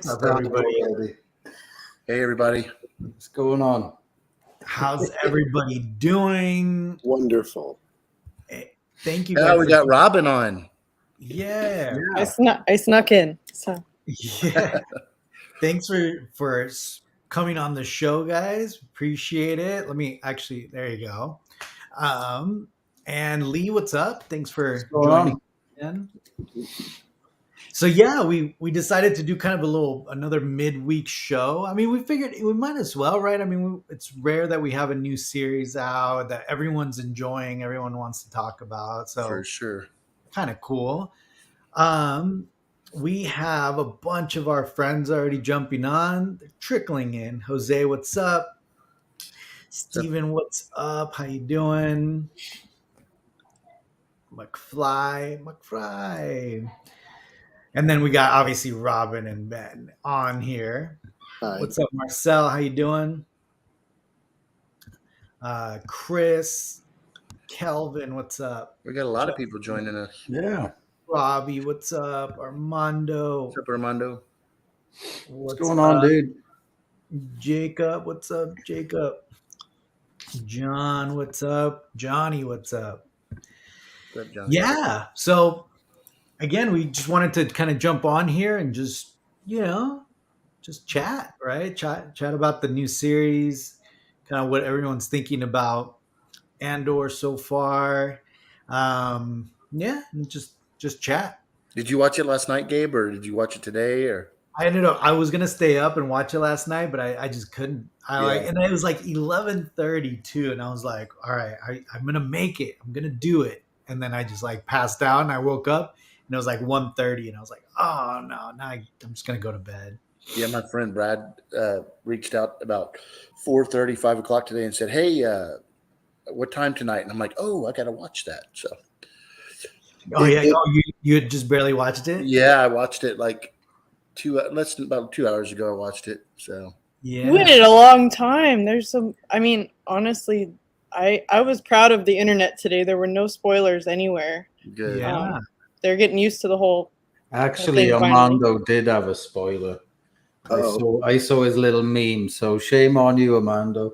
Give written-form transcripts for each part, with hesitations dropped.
What's up, everybody? Hey, everybody. What's going on? How's everybody doing? Wonderful. Thank you Now guys. we got Robin on. Yeah. I snuck in. So Yeah. Thanks for coming on the show, guys. Appreciate it. There you go. And Lee, what's up? Thanks for joining in. So yeah, we decided to do kind of another midweek show. I mean, we figured we might as well, right? I mean, it's rare that we have a new series out that everyone's enjoying, everyone wants to talk about. So For sure. Kind of cool. We have a bunch of our friends already jumping on. They're trickling in. Jose, what's up? Steven, what's up? How you doing? McFly. And then we got obviously Robin and Ben on here. Hi. What's up, Marcel? How you doing? Chris, Kelvin, what's up? We got a lot of people joining us. Yeah. Robbie, what's up? Armando. What's up, Armando? What's going on, dude? Jacob, what's up, Jacob? John, what's up? Johnny, what's up? What's up, John? Yeah. So again, we just wanted to kind of jump on here and just chat, right? Chat about the new series, kind of what everyone's thinking about Andor so far. And just chat. Did you watch it last night, Gabe, or did you watch it today? Or I was gonna stay up and watch it last night, but I just couldn't. And it was like 11:32, and I was like, all right, I'm gonna make it. I'm gonna do it. And then I just like passed out, and I woke up, and it was like 1:30, and I was like, oh no, now I'm just gonna go to bed. Yeah, my friend Brad reached out about 4:30, 5 o'clock today, and said, "Hey, what time tonight?" And I'm like, "Oh, I gotta watch that." So. Oh yeah, you had just barely watched it. Yeah, I watched it like about 2 hours ago. I watched it. So yeah, you waited a long time. Honestly, I was proud of the internet today. There were no spoilers anywhere. good. Yeah. They're getting used to the whole. Actually, Armando did have a spoiler. I saw his little meme. So shame on you, Armando.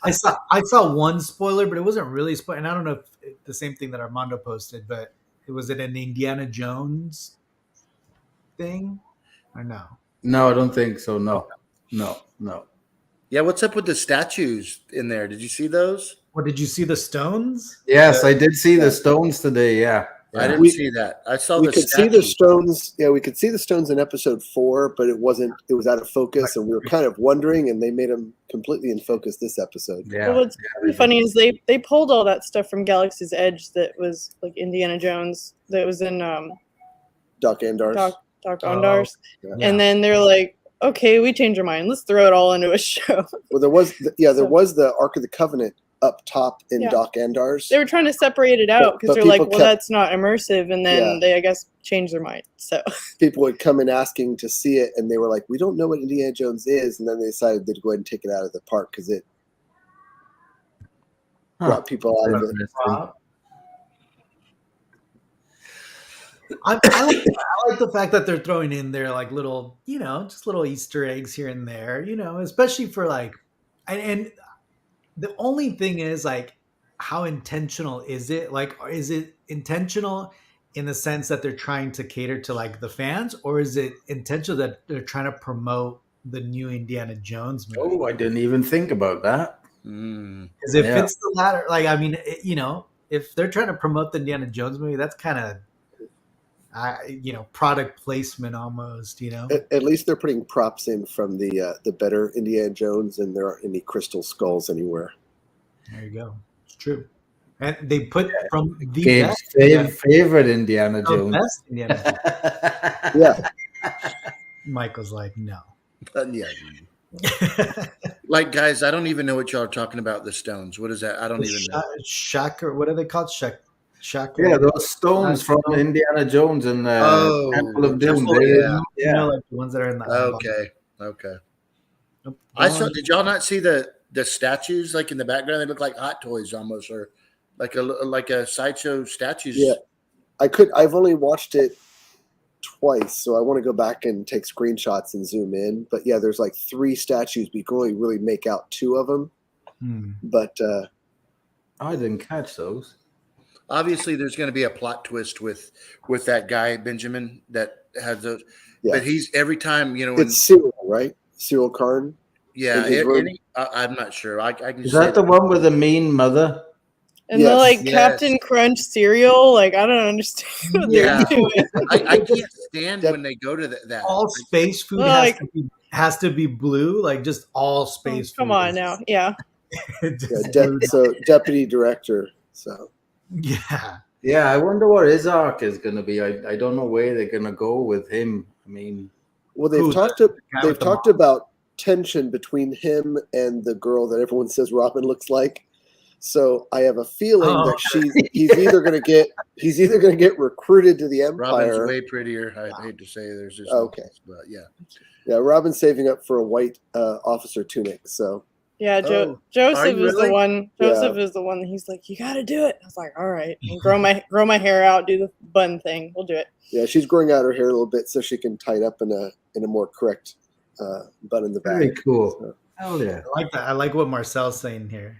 I saw one spoiler, but it wasn't really spoiler. And I don't know if the same thing that Armando posted, but was it an Indiana Jones thing or no? No, I don't think so. No. Yeah, what's up with the statues in there? Did you see those? Or did you see the stones? Yes, I did see the stones today. Yeah. I didn't see that. I saw We the could see the stones. Yeah, we could see the stones in episode 4, but it was out of focus, and we were kind of wondering, and they made them completely in focus this episode. Yeah. Well, what's really funny is they pulled all that stuff from Galaxy's Edge that was like Indiana Jones that was in Doc Andar's. Doc Andar's, Yeah. and then they're like, okay, we changed our mind. Let's throw it all into a show. Well, there was the Ark of the Covenant up top in Doc Andar's. They were trying to separate it out because they're like, well, that's not immersive, and then they, I guess, changed their mind. So people would come in asking to see it, and they were like, we don't know what Indiana Jones is, and then they decided they'd go ahead and take it out of the park because it brought people out of it. I like the fact that they're throwing in there like little, just little Easter eggs here and there, especially for like, and the only thing is like, how intentional is it? Like, is it intentional in the sense that they're trying to cater to like the fans, or is it intentional that they're trying to promote the new Indiana Jones movie? Oh, I didn't even think about that. Because if it's the latter, like, I mean, if they're trying to promote the Indiana Jones movie, that's kind of, product placement almost, At least they're putting props in from the better Indiana Jones, and there aren't any crystal skulls anywhere. There you go. It's true. And they put from the Gabe's favorite Indiana Jones. Best Indiana Jones. Yeah. Michael's like, no. Yeah. Like, guys, I don't even know what y'all are talking about. The stones. What is that? I don't even know. Shaka, what are they called? Shaka. Yeah, those stones from Indiana Jones and Temple of Doom. Like the ones that are in the Okay. I saw. Did y'all not see the statues like in the background? They look like Hot Toys almost, or like a sideshow statues. Yeah, I've only watched it twice, so I want to go back and take screenshots and zoom in. But yeah, there's like 3 statues, but you can only really make out 2 of them. But I didn't catch those. Obviously, there's going to be a plot twist with that guy Benjamin that has those. yeah, But he's every time, you know, when, it's Cyril, right? Cyril Karn. yeah, in his room. I'm not sure. I can Is say that the one with the mean mother? And Yes. the like Yes. Captain Crunch cereal, like I don't understand what Yeah. they're doing. I can't stand when they go to that. All space food Like- has to be blue, like just all space food. Come on now, yeah. Just Yeah, blue. so deputy director. So Yeah. Yeah, I wonder what his arc is going to be. I don't know where they're going to go with him. I mean, well, they've Who, talked the guy they've with the talked about tension between him and the girl that everyone says Robin looks like. So I have a feeling Oh, that he's either going to get recruited to the Robin's Empire. way prettier. I hate to say there's just Okay. but yeah. Yeah, Robin's saving up for a white officer tunic. So Yeah, Oh, are Joseph you is really? the one. Yeah. Joseph is the one. He's like, you got to do it. I was like, all right, and grow my hair out, do the bun thing. We'll do it. yeah, she's growing out her hair a little bit so she can tie it up in a more correct bun in the back. very cool. So, Hell yeah. I like that. I like what Marcel's saying here.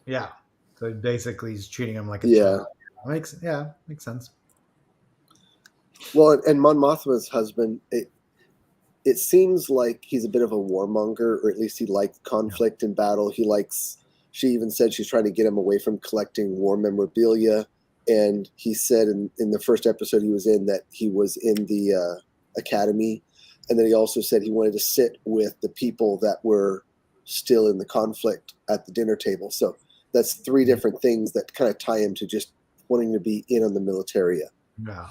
Yeah. So basically he's treating him like a Yeah. child. Makes sense. well, and Mon Mothma's husband, it seems like he's a bit of a warmonger, or at least he likes conflict and battle. She even said she's trying to get him away from collecting war memorabilia. And he said in the first episode he was in that he was in the academy. And then he also said he wanted to sit with the people that were still in the conflict at the dinner table. So that's 3 different things that kind of tie him to just wanting to be in on the militaria. Yeah.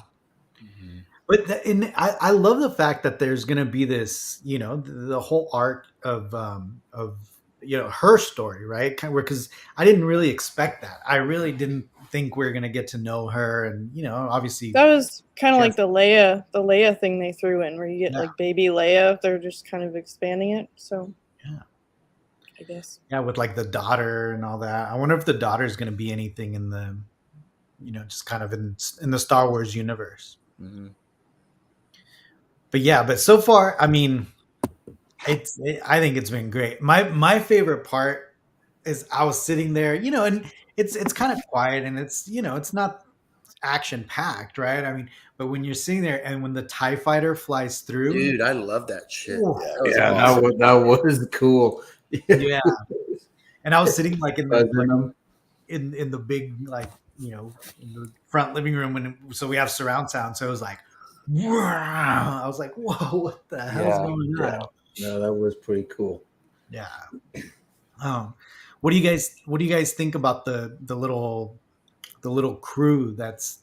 But I love the fact that there's going to be this, you know, the whole arc of you know, her story, right? Because I didn't really expect that. I really didn't think we were going to get to know her, and you know, obviously That was kind of Yeah. like the Leia thing they threw in, where you get Yeah. like baby Leia. They're just kind of expanding it. So Yeah. I guess. yeah, with like the daughter and all that. I wonder if the daughter is going to be anything in the, you know, just kind of in the Star Wars universe. Mm-hmm. But yeah, but so far, I mean, I think it's been great. My favorite part is I was sitting there, you know, and it's kind of quiet and it's, you know, it's not action packed, right? I mean, but when you're sitting there and when the TIE fighter flies through, Dude, I love that shit. Ooh. That was Yeah, awesome. that was cool. yeah. And I was sitting like in Buzzing the, them. in the big, like, you know, in the front living room so we have surround sound, so it was like, wow. I was like, whoa, what the hell's Yeah, going on? Yeah, that was pretty cool. Yeah. What do you guys think about the little crew that's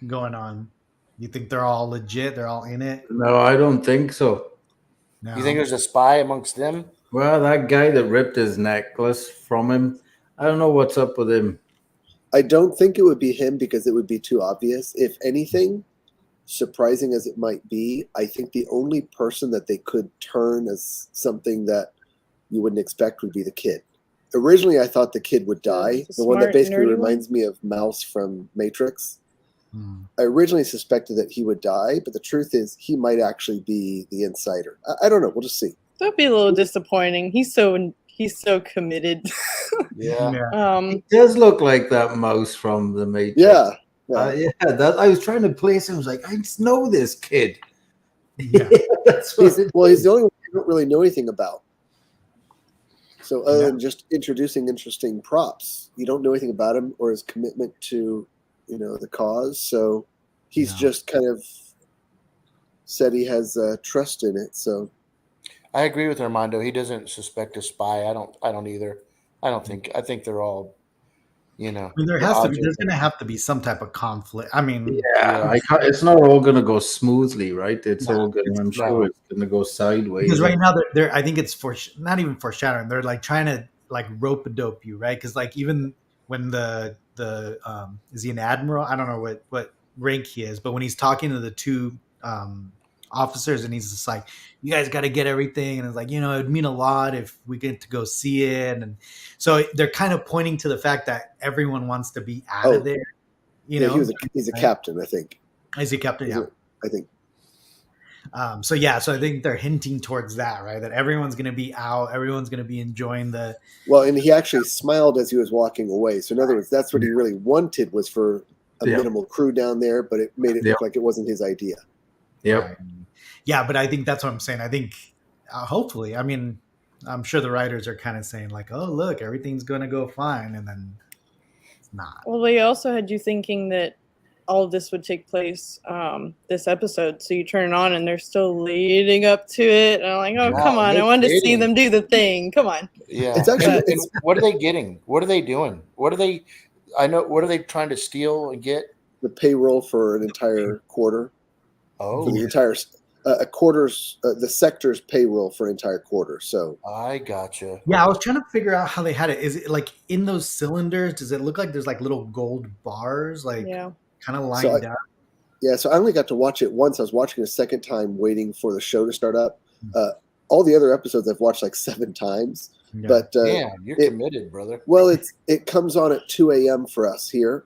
going on? You think they're all legit? They're all in it? No, I don't think so. No. You think there's a spy amongst them? Well, that guy that ripped his necklace from him, I don't know what's up with him. I don't think it would be him because it would be too obvious. If anything, surprising as it might be, I think the only person that they could turn as something that you wouldn't expect would be the kid. Originally, I thought the kid would die. The The one that smart, basically nerdy reminds me of Mouse from Matrix. Hmm. I originally suspected that he would die, but the truth is he might actually be the insider. I don't know. We'll just see. That'd be a little disappointing. He's so committed. Yeah. He does look like that mouse from the Matrix. Yeah. That I was trying to place him. I was like, I just know this kid. Yeah. That's what He's the only one we don't really know anything about. So other than just introducing interesting props, you don't know anything about him or his commitment to, you know, the cause. So he's just kind of said he has trust in it. So I agree with Armando. He doesn't suspect a spy. I don't either. I think they're all, you know. I mean, there's going to have to be some type of conflict. I mean, it's not all going to go smoothly, right? It's all going. I'm sure it's going to go sideways. because right now they're I think it's not even foreshadowing. They're like trying to like rope a dope you, right? Because like even when the is he an admiral? I don't know what rank he is, but when he's talking to the two officers and he's just like, you guys got to get everything, and it's like, you know, it would mean a lot if we get to go see it. And so they're kind of pointing to the fact that everyone wants to be out of there, you know. he's a captain, I think. Is he captain? I think. So I think they're hinting towards that, right? That everyone's going to be out, everyone's going to be enjoying the. Well, and he actually smiled as he was walking away. So in other words, that's what he really wanted, was for a minimal crew down there, but it made it look like it wasn't his idea. Yep. Yeah, but I think that's what I'm saying. I think hopefully, I mean, I'm sure the writers are kind of saying like, oh, look, everything's going to go fine. And then it's not. Well, they also had you thinking that all of this would take place this episode. So you turn it on and they're still leading up to it. And I'm like, oh, come on. I wanted to see them do the thing. Come on. Yeah. It's actually, and what are they getting? What are they doing? What are they trying to steal and get? The payroll for an entire quarter. Oh, for the entire a quarter's the sector's payroll for an entire quarter. So I gotcha. Yeah, I was trying to figure out how they had it. Is it like in those cylinders? Does it look like there's like little gold bars, like kind of lined up? Yeah, so I only got to watch it once. I was watching it a second time, waiting for the show to start up. All the other episodes I've watched like 7 times. Yeah. But you're committed, brother. Well, it comes on at 2 a.m. for us here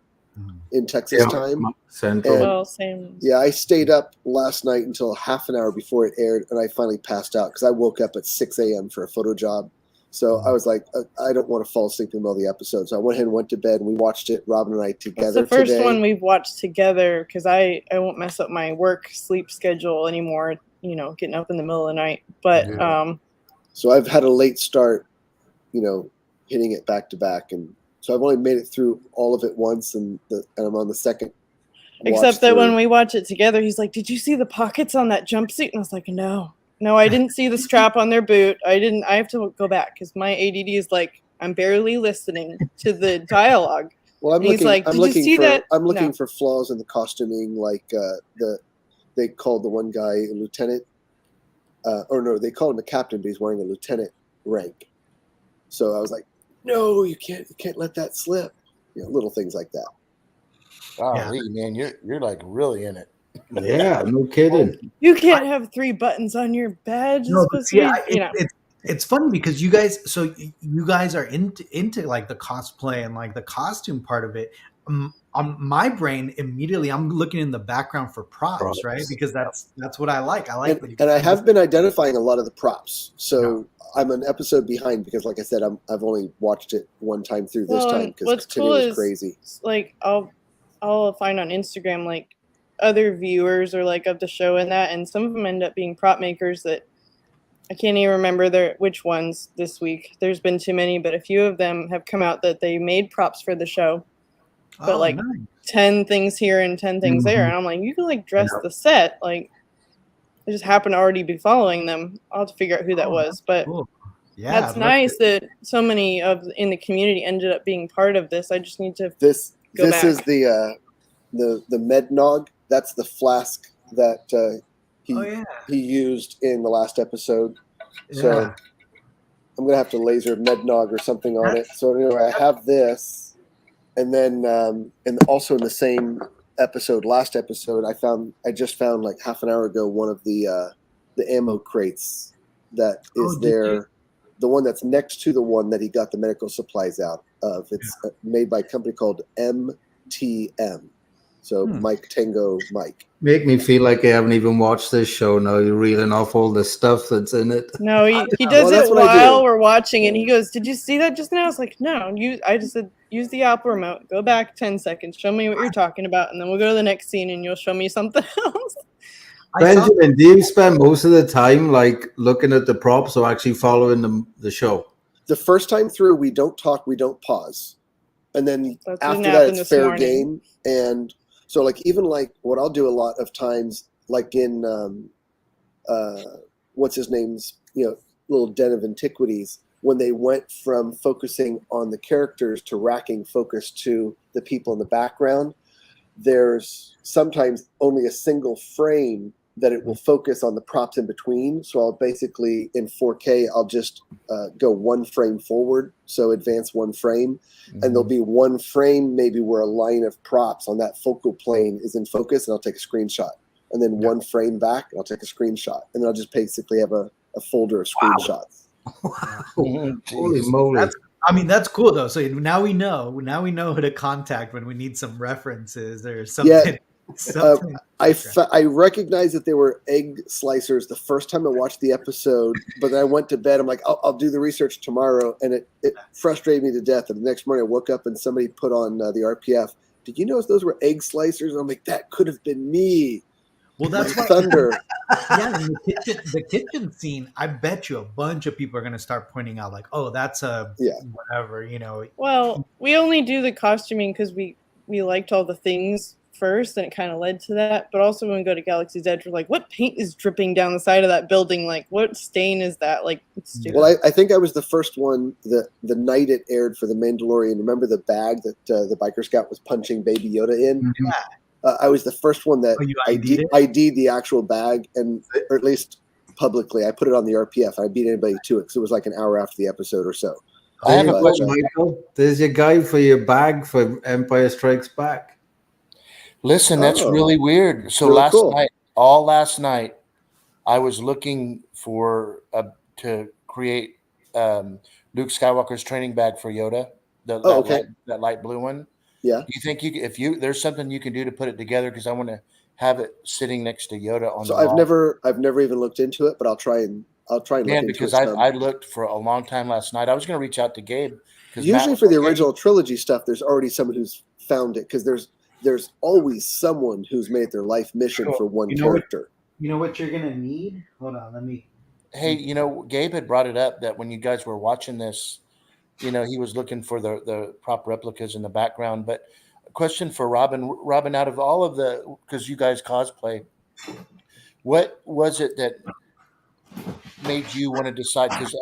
in Texas time. Central. Same. Yeah, I stayed up last night until half an hour before it aired, and I finally passed out because I woke up at 6 a.m. for a photo job. So I was like, I don't want to fall asleep in the middle of the episode. So I went ahead and went to bed, and we watched it, Robin and I, together. It's the first one we've watched together because I won't mess up my work sleep schedule anymore, getting up in the middle of the night. But so I've had a late start, hitting it back to back. And so I've only made it through all of it once, and I'm on the second. Except that when we watch it together, he's like, did you see the pockets on that jumpsuit? And I was like, no, I didn't see the strap on their boot. I have to go back because my ADD is like, I'm barely listening to the dialogue. Well, I'm looking for flaws in the costuming, like they called the one guy a lieutenant, they called him a captain, but he's wearing a lieutenant rank. So I was like, no, you can't let that slip. Little things like that. Wow, man, you're like really in it. Yeah, no kidding. You can't have 3 buttons on your badge. It's funny because you guys are into like the cosplay and like the costume part of it. On my brain, immediately I'm looking in the background for props, right? Because that's what I like. And I have been identifying a lot of the props. So I'm an episode behind because, like I said, I've only watched it one time through this time because today was crazy. Like I'll find on Instagram like other viewers or like of the show and some of them end up being prop makers that I can't even remember which ones this week. There's been too many, but a few of them have come out that they made props for the show. But nice. 10 things here and 10 things there. And I'm like, you can like dress the set. Like I just happen to already be following them. I'll have to figure out who that was. But cool. That's nice that so many in the community ended up being part of this. I just need to This is the Mednog. That's the flask that he used in the last episode. Yeah. So I'm gonna have to laser Mednog or something on it. So anyway, I have this. And then, and also in the same episode, last episode, I just found like half an hour ago one of the ammo crates that is there, the one that's next to the one that he got the medical supplies out of. It's made by a company called MTM. So Mike Tango Mike. Make me feel like I haven't even watched this show now. You're reeling off all the stuff that's in it. No, he does it while we're watching, and he goes, "Did you see that just now?" I was like, "No." I just said, "Use the Apple remote. Go back 10 seconds. Show me what you're talking about, and then we'll go to the next scene, and you'll show me something else." Benjamin, do you spend most of the time like looking at the props or actually following the show? The first time through, we don't talk, we don't pause, and then after that, it's fair game. And so, like, even like what I'll do a lot of times, like in what's his name's, little Den of Antiquities, when they went from focusing on the characters to racking focus to the people in the background, there's sometimes only a single frame that it will focus on the props in between. So I'll basically, in 4K, I'll just go one frame forward, so advance one frame, and there'll be one frame maybe where a line of props on that focal plane is in focus, and I'll take a screenshot. And then one frame back, and I'll take a screenshot. And then I'll just basically have a folder of screenshots. Wow. Holy moly. That's cool though. So now we know who to contact when we need some references or something. Yeah. I recognized that they were egg slicers the first time I watched the episode, but then I went to bed. I'm like, I'll do the research tomorrow, and it frustrated me to death. And the next morning, I woke up and somebody put on the RPF. Did you notice those were egg slicers? And I'm like, that could have been me. Well, that's why Thunder. Yeah, in the kitchen scene, I bet you a bunch of people are going to start pointing out, like, oh, that's a whatever, you know. Well, we only do the costuming because we liked all the things first, and it kind of led to that. But also, when we go to Galaxy's Edge, we're like, what paint is dripping down the side of that building? Like, what stain is that? Like, it's stupid. Well, I think I was the first one the night it aired for The Mandalorian. Remember the bag that the biker scout was punching Baby Yoda in? Yeah. I was the first one that you ID'd the actual bag, or at least publicly. I put it on the RPF. I beat anybody to it because it was like an hour after the episode or so. I have a question, Michael. There's your guy for your bag for Empire Strikes Back. Listen, that's really weird. So really last night, I was looking for to create Luke Skywalker's training bag for Yoda. That light blue one. Yeah. Do you think there's something you can do to put it together? Because I want to have it sitting next to Yoda on. So I've never even looked into it, but I'll try and look into it. Because I looked for a long time last night. I was going to reach out to Gabe. Usually for the original trilogy stuff, there's already someone who's found it because there's always someone who's made their life mission for one character. You know what you're gonna need? Hold on, let me. Hey, Gabe had brought it up that when you guys were watching this, he was looking for the prop replicas in the background. But a question for Robin, out of all of because you guys cosplay, what was it that made you want to decide? Because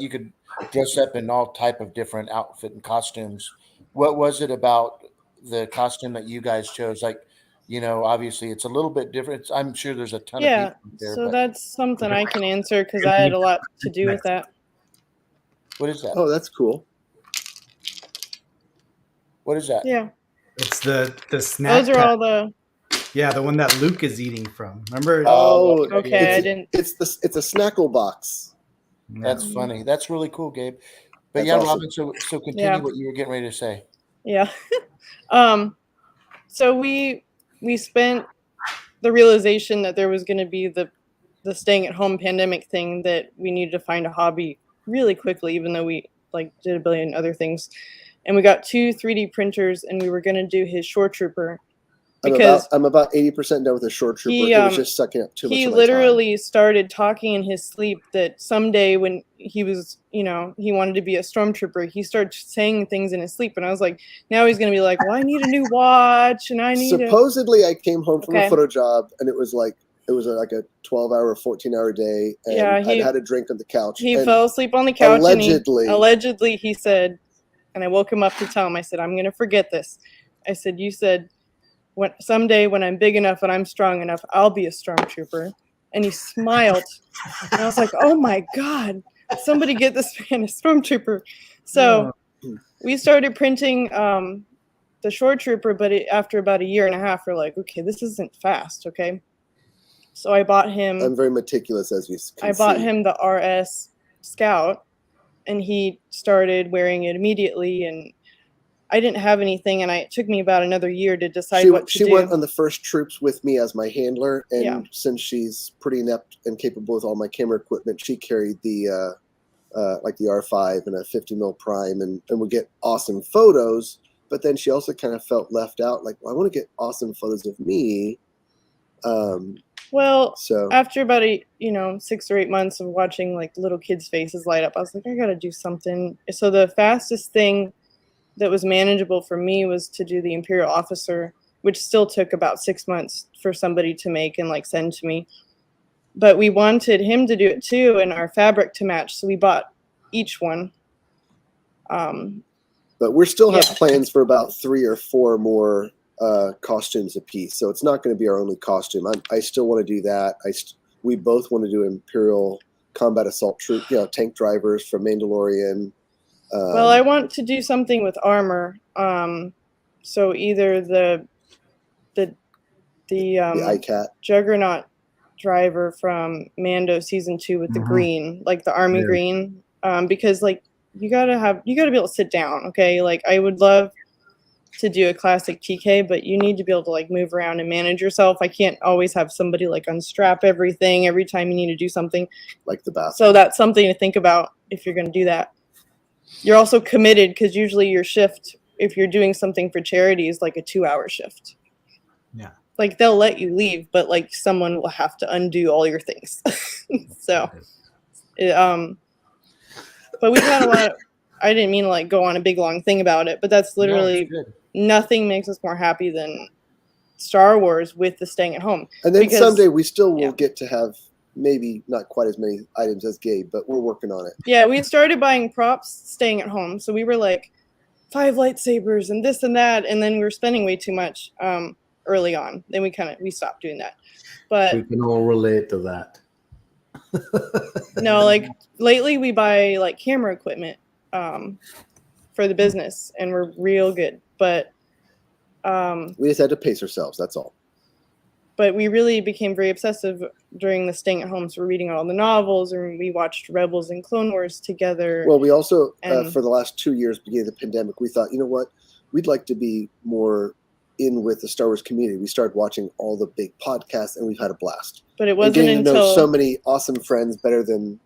you could dress up in all type of different outfit and costumes. What was it about the costume that you guys chose? Like, obviously it's a little bit different. I'm sure there's a ton of people there. So that's something I can answer because I had a lot to do with that. What is that? Oh, that's cool. What is that? Yeah. It's the snack. Those are all the. Yeah, the one that Luke is eating from. Remember? Oh, okay. I didn't. It's a snackle box. That's funny. That's really cool, Gabe. But That's awesome. Robin. So continue what you were getting ready to say. Yeah. So we spent the realization that there was going to be the staying at home pandemic thing, that we needed to find a hobby really quickly, even though we did a billion other things. And we got 2 3D printers, and we were going to do his Shore Trooper. Because I'm about 80% done with the Shore Trooper. It was just sucking up too much. He of my literally started talking in his sleep that someday when he was, he wanted to be a stormtrooper, he started saying things in his sleep. And I was like, now he's going to be like, well, I need a new watch. And I need Supposedly, I came home from a photo job, and it was like a 12-hour, 14-hour day. And I had a drink on the couch. He fell asleep on the couch. Allegedly, he said, and I woke him up to tell him, I said, I'm going to forget this. I said, you said, someday when I'm big enough and I'm strong enough, I'll be a stormtrooper. And he smiled. And I was like, oh my God, somebody get this man a stormtrooper. So we started printing the Shore Trooper, but after about a year and a half, we're like, okay, this isn't fast, okay? So I bought him. I'm very meticulous, as you can I bought him the RS Scout, and he started wearing it immediately, and I didn't have anything, and it took me about another year to decide what to do. She went on the first troops with me as my handler, and since she's pretty inept and capable with all my camera equipment, she carried the the R5 and a 50 mil prime, and would get awesome photos. But then she also kind of felt left out. Like, well, I want to get awesome photos of me. So after about 6 or 8 months of watching little kids' faces light up, I was like, I got to do something. So the fastest thing that was manageable for me was to do the Imperial Officer, which still took about 6 months for somebody to make and send to me. But we wanted him to do it too, and our fabric to match, so we bought each one. But we still have plans for about 3 or 4 more costumes a piece, so it's not going to be our only costume. I still want to do that. We both want to do Imperial Combat Assault Troop, tank drivers from Mandalorian. Well, I want to do something with armor. So either the ICAT Juggernaut driver from Mando season 2 with the green, the army green, because you gotta be able to sit down. Okay, I would love to do a classic TK, but you need to be able to like move around and manage yourself. I can't always have somebody like unstrap everything every time you need to do something. Like the bathroom. So that's something to think about if you're going to do that. You're also committed because usually your shift, if you're doing something for charity, is like a 2-hour shift. Yeah. Like they'll let you leave, but like someone will have to undo all your things. So, but we've had a lot of, I didn't mean to like go on a big long thing about it, but that's literally nothing makes us more happy than Star Wars with the staying at home. And then someday we still will get to have maybe not quite as many items as Gabe, but we're working on it. Yeah, we started buying props staying at home. So we were like 5 lightsabers and this and that. And then we were spending way too much early on. Then we stopped doing that. But we can all relate to that. No, like lately we buy like camera equipment for the business and we're real good. But we just had to pace ourselves, that's all. But we really became very obsessive during the staying at home. So we're reading all the novels and we watched Rebels and Clone Wars together. Well, we also, for the last 2 years, beginning of the pandemic, we thought, you know what, we'd like to be more in with the Star Wars community. We started watching all the big podcasts and we've had a blast. But it wasn't until to know so many awesome friends better than,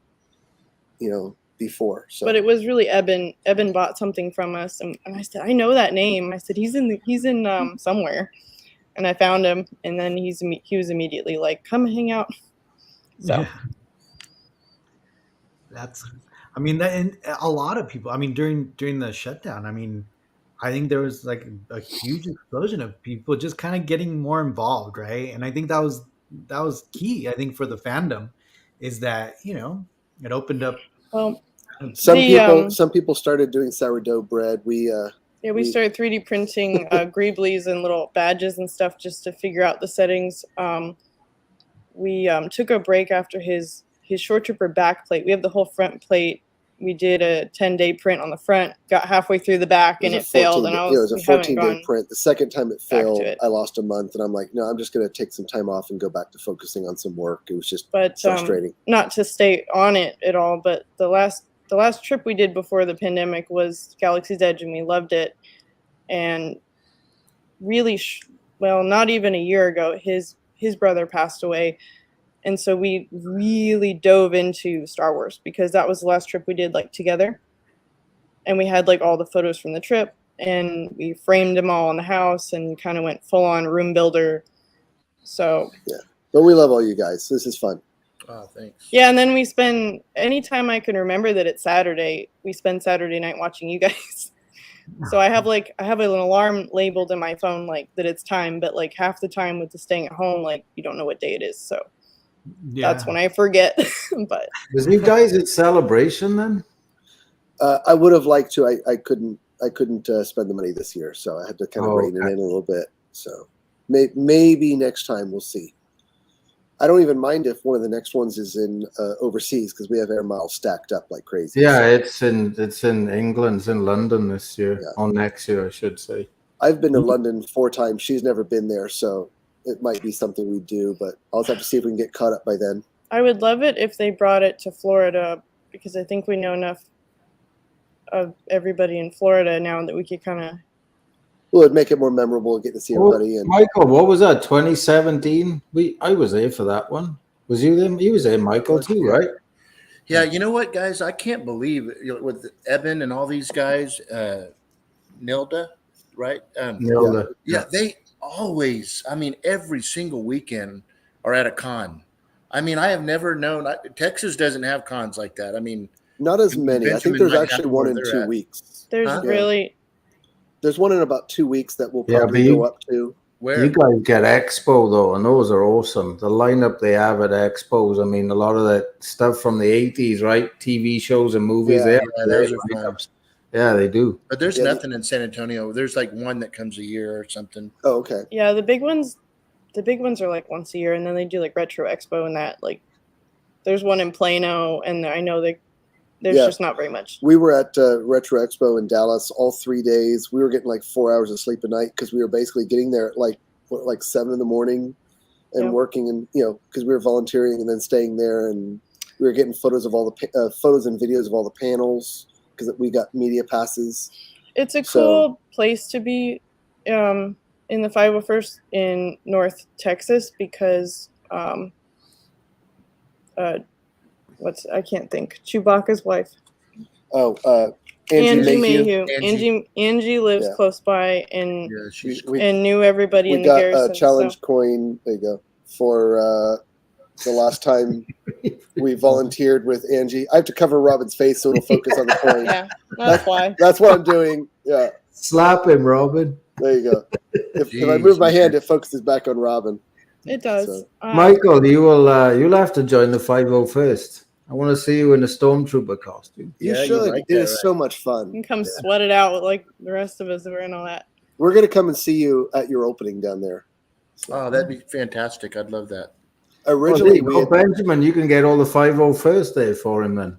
before. So. But it was really Eben. Eben bought something from us and I said, I know that name. I said, he's in somewhere. And I found him, and then he was immediately like, "Come hang out." So and a lot of people. I mean, during the shutdown, I mean, I think there was like a huge explosion of people just kind of getting more involved, right? And I think that was key. I think for the fandom, is that it opened up. Well, some people started doing sourdough bread. We started 3D printing greeblies and little badges and stuff just to figure out the settings. We took a break after his short tripper back plate. We have the whole front plate. We did a 10-day print on the front, got halfway through the back, and it failed. And it was a 14-day print. The second time it failed, I lost a month, and I'm like, no, I'm just going to take some time off and go back to focusing on some work. It was just frustrating. Not to stay on it at all, but the last trip we did before the pandemic was Galaxy's Edge, and we loved it. And really, not even a year ago, his brother passed away. And so we really dove into Star Wars because that was the last trip we did like together. And we had like all the photos from the trip and we framed them all in the house and kind of went full on room builder. So yeah, but we love all you guys. This is fun. Oh, thanks. Yeah, and then we spend anytime I can remember that it's Saturday, we spend Saturday night watching you guys. So I have an alarm labeled in my phone like that it's time, but like half the time with the staying at home, like you don't know what day it is. So that's when I forget. But was you guys at Celebration then? I would have liked to. I couldn't spend the money this year, so I had to kind of rein it in a little bit. So maybe next time we'll see. I don't even mind if one of the next ones is in overseas because we have air miles stacked up like crazy. Yeah, so. it's in England, it's in London this year, or next year, I should say. I've been to London 4 times. She's never been there, so it might be something we do, but I'll just have to see if we can get caught up by then. I would love it if they brought it to Florida because I think we know enough of everybody in Florida now that we could kind of. Well, it'd make it more memorable, get to see everybody. And Michael, what was that? 2017? I was there for that one. Was you there? He was there, Michael, too, right? Yeah, you know what, guys? I can't believe with Eben and all these guys, Nilda, right? Nilda. Yeah, they always, every single weekend are at a con. I have never known. Texas doesn't have cons like that. Not as many. I think there's actually one in 2 weeks. There's really. There's one in about 2 weeks that we'll probably go up to. Where? You guys get Expo, though, and those are awesome. The lineup they have at Expos, a lot of that stuff from the 80s, right? TV shows and movies. Those are fun. Yeah, they do. But there's nothing in San Antonio. There's like one that comes a year or something. Oh, okay. Yeah, the big ones are like once a year, and then they do like Retro Expo and that. Like, there's one in Plano, and I know there's just not very much. We were at Retro Expo in Dallas all 3 days. We were getting like 4 hours of sleep a night because we were basically getting there at like 7 in the morning and working, and because we were volunteering and then staying there, and we were getting photos of all the photos and videos of all the panels because we got media passes. It's a cool place to be in the 501st in North Texas because I can't think. Chewbacca's wife. Oh, Angie Mayhew. Mayhew. Angie lives Yeah. close by and Yeah, she's and knew everybody in We the got garrison. a challenge coin. There you go. For the last time we volunteered with Angie. I have to cover Robin's face so it'll focus on the coin. Yeah, that's why. That's what I'm doing. Yeah. Slap him, Robin. There you go. If I move my hand, it focuses back on Robin. It does. So. Michael, you'll have to join the 501st. I want to see you in a stormtrooper costume. You Yeah, you should. like It that, is right? so much You fun. can come sweat it out like the rest of us who are in all that. We're going to come and see you at your opening down there. So, Oh, that'd be fantastic. I'd love that. originally, we had, Benjamin, you can get all the 501st there for him then.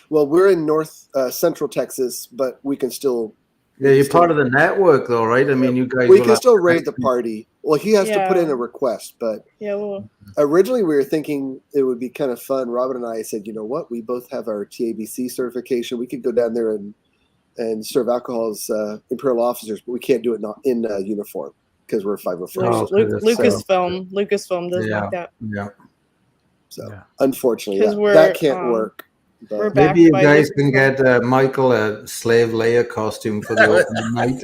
well, we're in North Central Texas, but we can still. Yeah, you're part of the network though, right? I mean, you guys We will can have still to- raid the party. Well, he has to put Yeah. in a request, but Yeah, well, originally we were thinking it would be kind of fun. Robin and I said, you know what? We both have our TABC certification. We could go down there and serve alcohol as Imperial officers, but we can't do it not in uniform because we're 501st. Oh, okay, that's Lucasfilm does Yeah. like that. Yeah. So Yeah. unfortunately, 'Cause we're, that can't um, work. But we're back Maybe you by guys can Lucasfilm. get Michael a slave Leia costume for the opening night.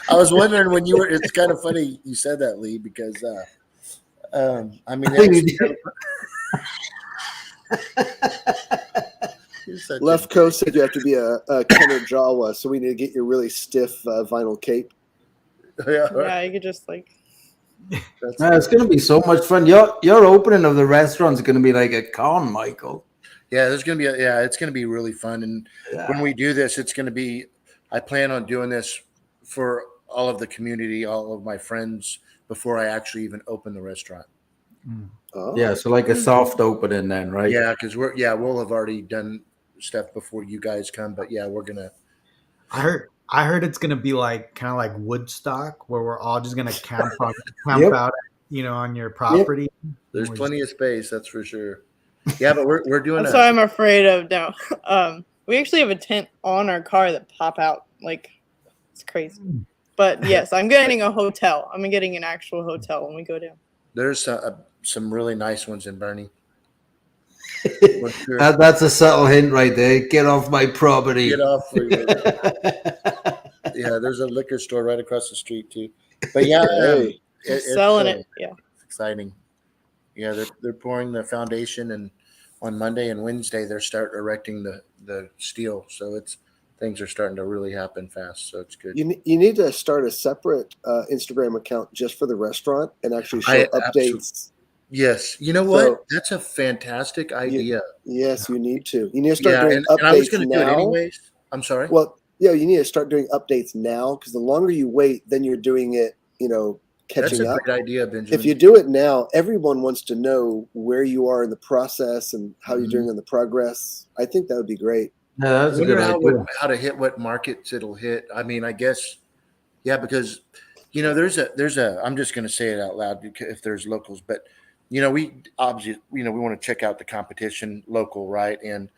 I was wondering when you were. It's kind of funny you said that, Lee, because I mean, you're such Left Coast said you have to be a Kenner Jawa, so we need to get you a really stiff vinyl cape. yeah, Yeah, you could just like. that's Man, it's going to be so much fun. Your opening of the restaurant is going to be like a con, Michael. yeah. There's gonna be it's gonna be really fun, and when we do this, it's gonna be. I plan on doing this for all of the community, all of my friends, before I actually even open the restaurant. Oh. Yeah, so like a soft opening then, right? Yeah, because we'll have already done stuff before you guys come, but yeah, we're gonna. I heard it's gonna be like kind of like Woodstock, where we're all just gonna camp Yep. out, on your property. There's plenty of space, that's for sure. Yeah, but we're doing That's what I'm afraid of now. We actually have a tent on our car that pop out. Like, it's crazy. But yes, I'm getting a hotel. I'm getting an actual hotel when we go down. There's some really nice ones in Bernie. For sure. That's a subtle hint right there. Get off my property. Get off. Yeah, there's a liquor store right across the street too. But yeah, Hey. it's Selling it. Yeah. exciting. Yeah, they're pouring the foundation, and on Monday and Wednesday they're start erecting the steel. So things are starting to really happen fast. So it's good. You need to start a separate Instagram account just for the restaurant and actually show updates. Yes, you know what? So- That's a fantastic idea. Yes, you need to. You need to start doing and updates I was going to do it now. anyways. I'm sorry. Well, yeah, you need to start doing updates now because the longer you wait, then you're doing it, That's catching a up. great idea, Benjamin. If you do it now, everyone wants to know where you are in the process and how you're doing in the progress. I think that would be great. Yeah, that's a good idea. how to hit what markets it'll hit. I mean, I guess, yeah, because there's a. I'm just going to say it out loud if there's locals, but we obviously we want to check out the competition local, right? And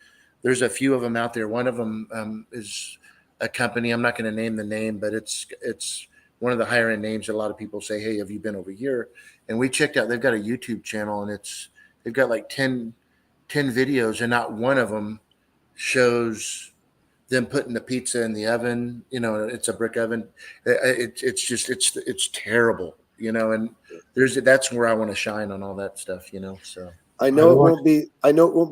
there's a few of them out there. One of them is a company. I'm not going to name the name, but it's one of the higher end names that a lot of people say, "Hey, have you been over here?" And we checked out. They've got a YouTube channel, and they've got like 10 videos, and not one of them shows them putting the pizza in the oven. It's a brick oven. It's terrible. And that's where I want to shine on all that stuff. So I know it won't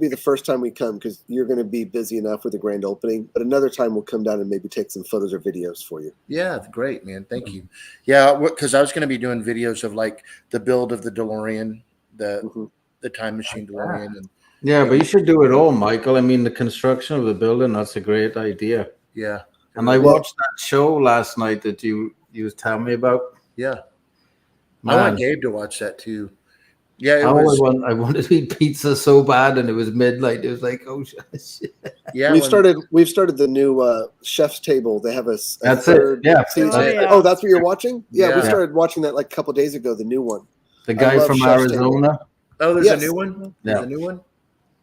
be the first time we come because you're going to be busy enough with the grand opening. But another time we'll come down and maybe take some photos or videos for you. yeah, great, man. Thank you. Yeah, because I was going to be doing videos of like the build of the DeLorean, the time machine DeLorean, and Yeah, but you should do it all, Michael. I mean, the construction of the building, that's a great idea. yeah, And I watched that show last night that you was telling me about. yeah. Man, I want Gabe to watch that too. Yeah, I wanted to eat pizza so bad, and it was midnight. It was like, oh shit. Yeah, We've started the new chef's table. They have a That's third it. Yeah, season. Oh, yeah. Oh, that's what you're watching? Yeah, we Yeah. started watching that like a couple days ago. The new one. the I guy love from Chef's Arizona. Oh, there's Yes. a new one. There's Yeah. a new one.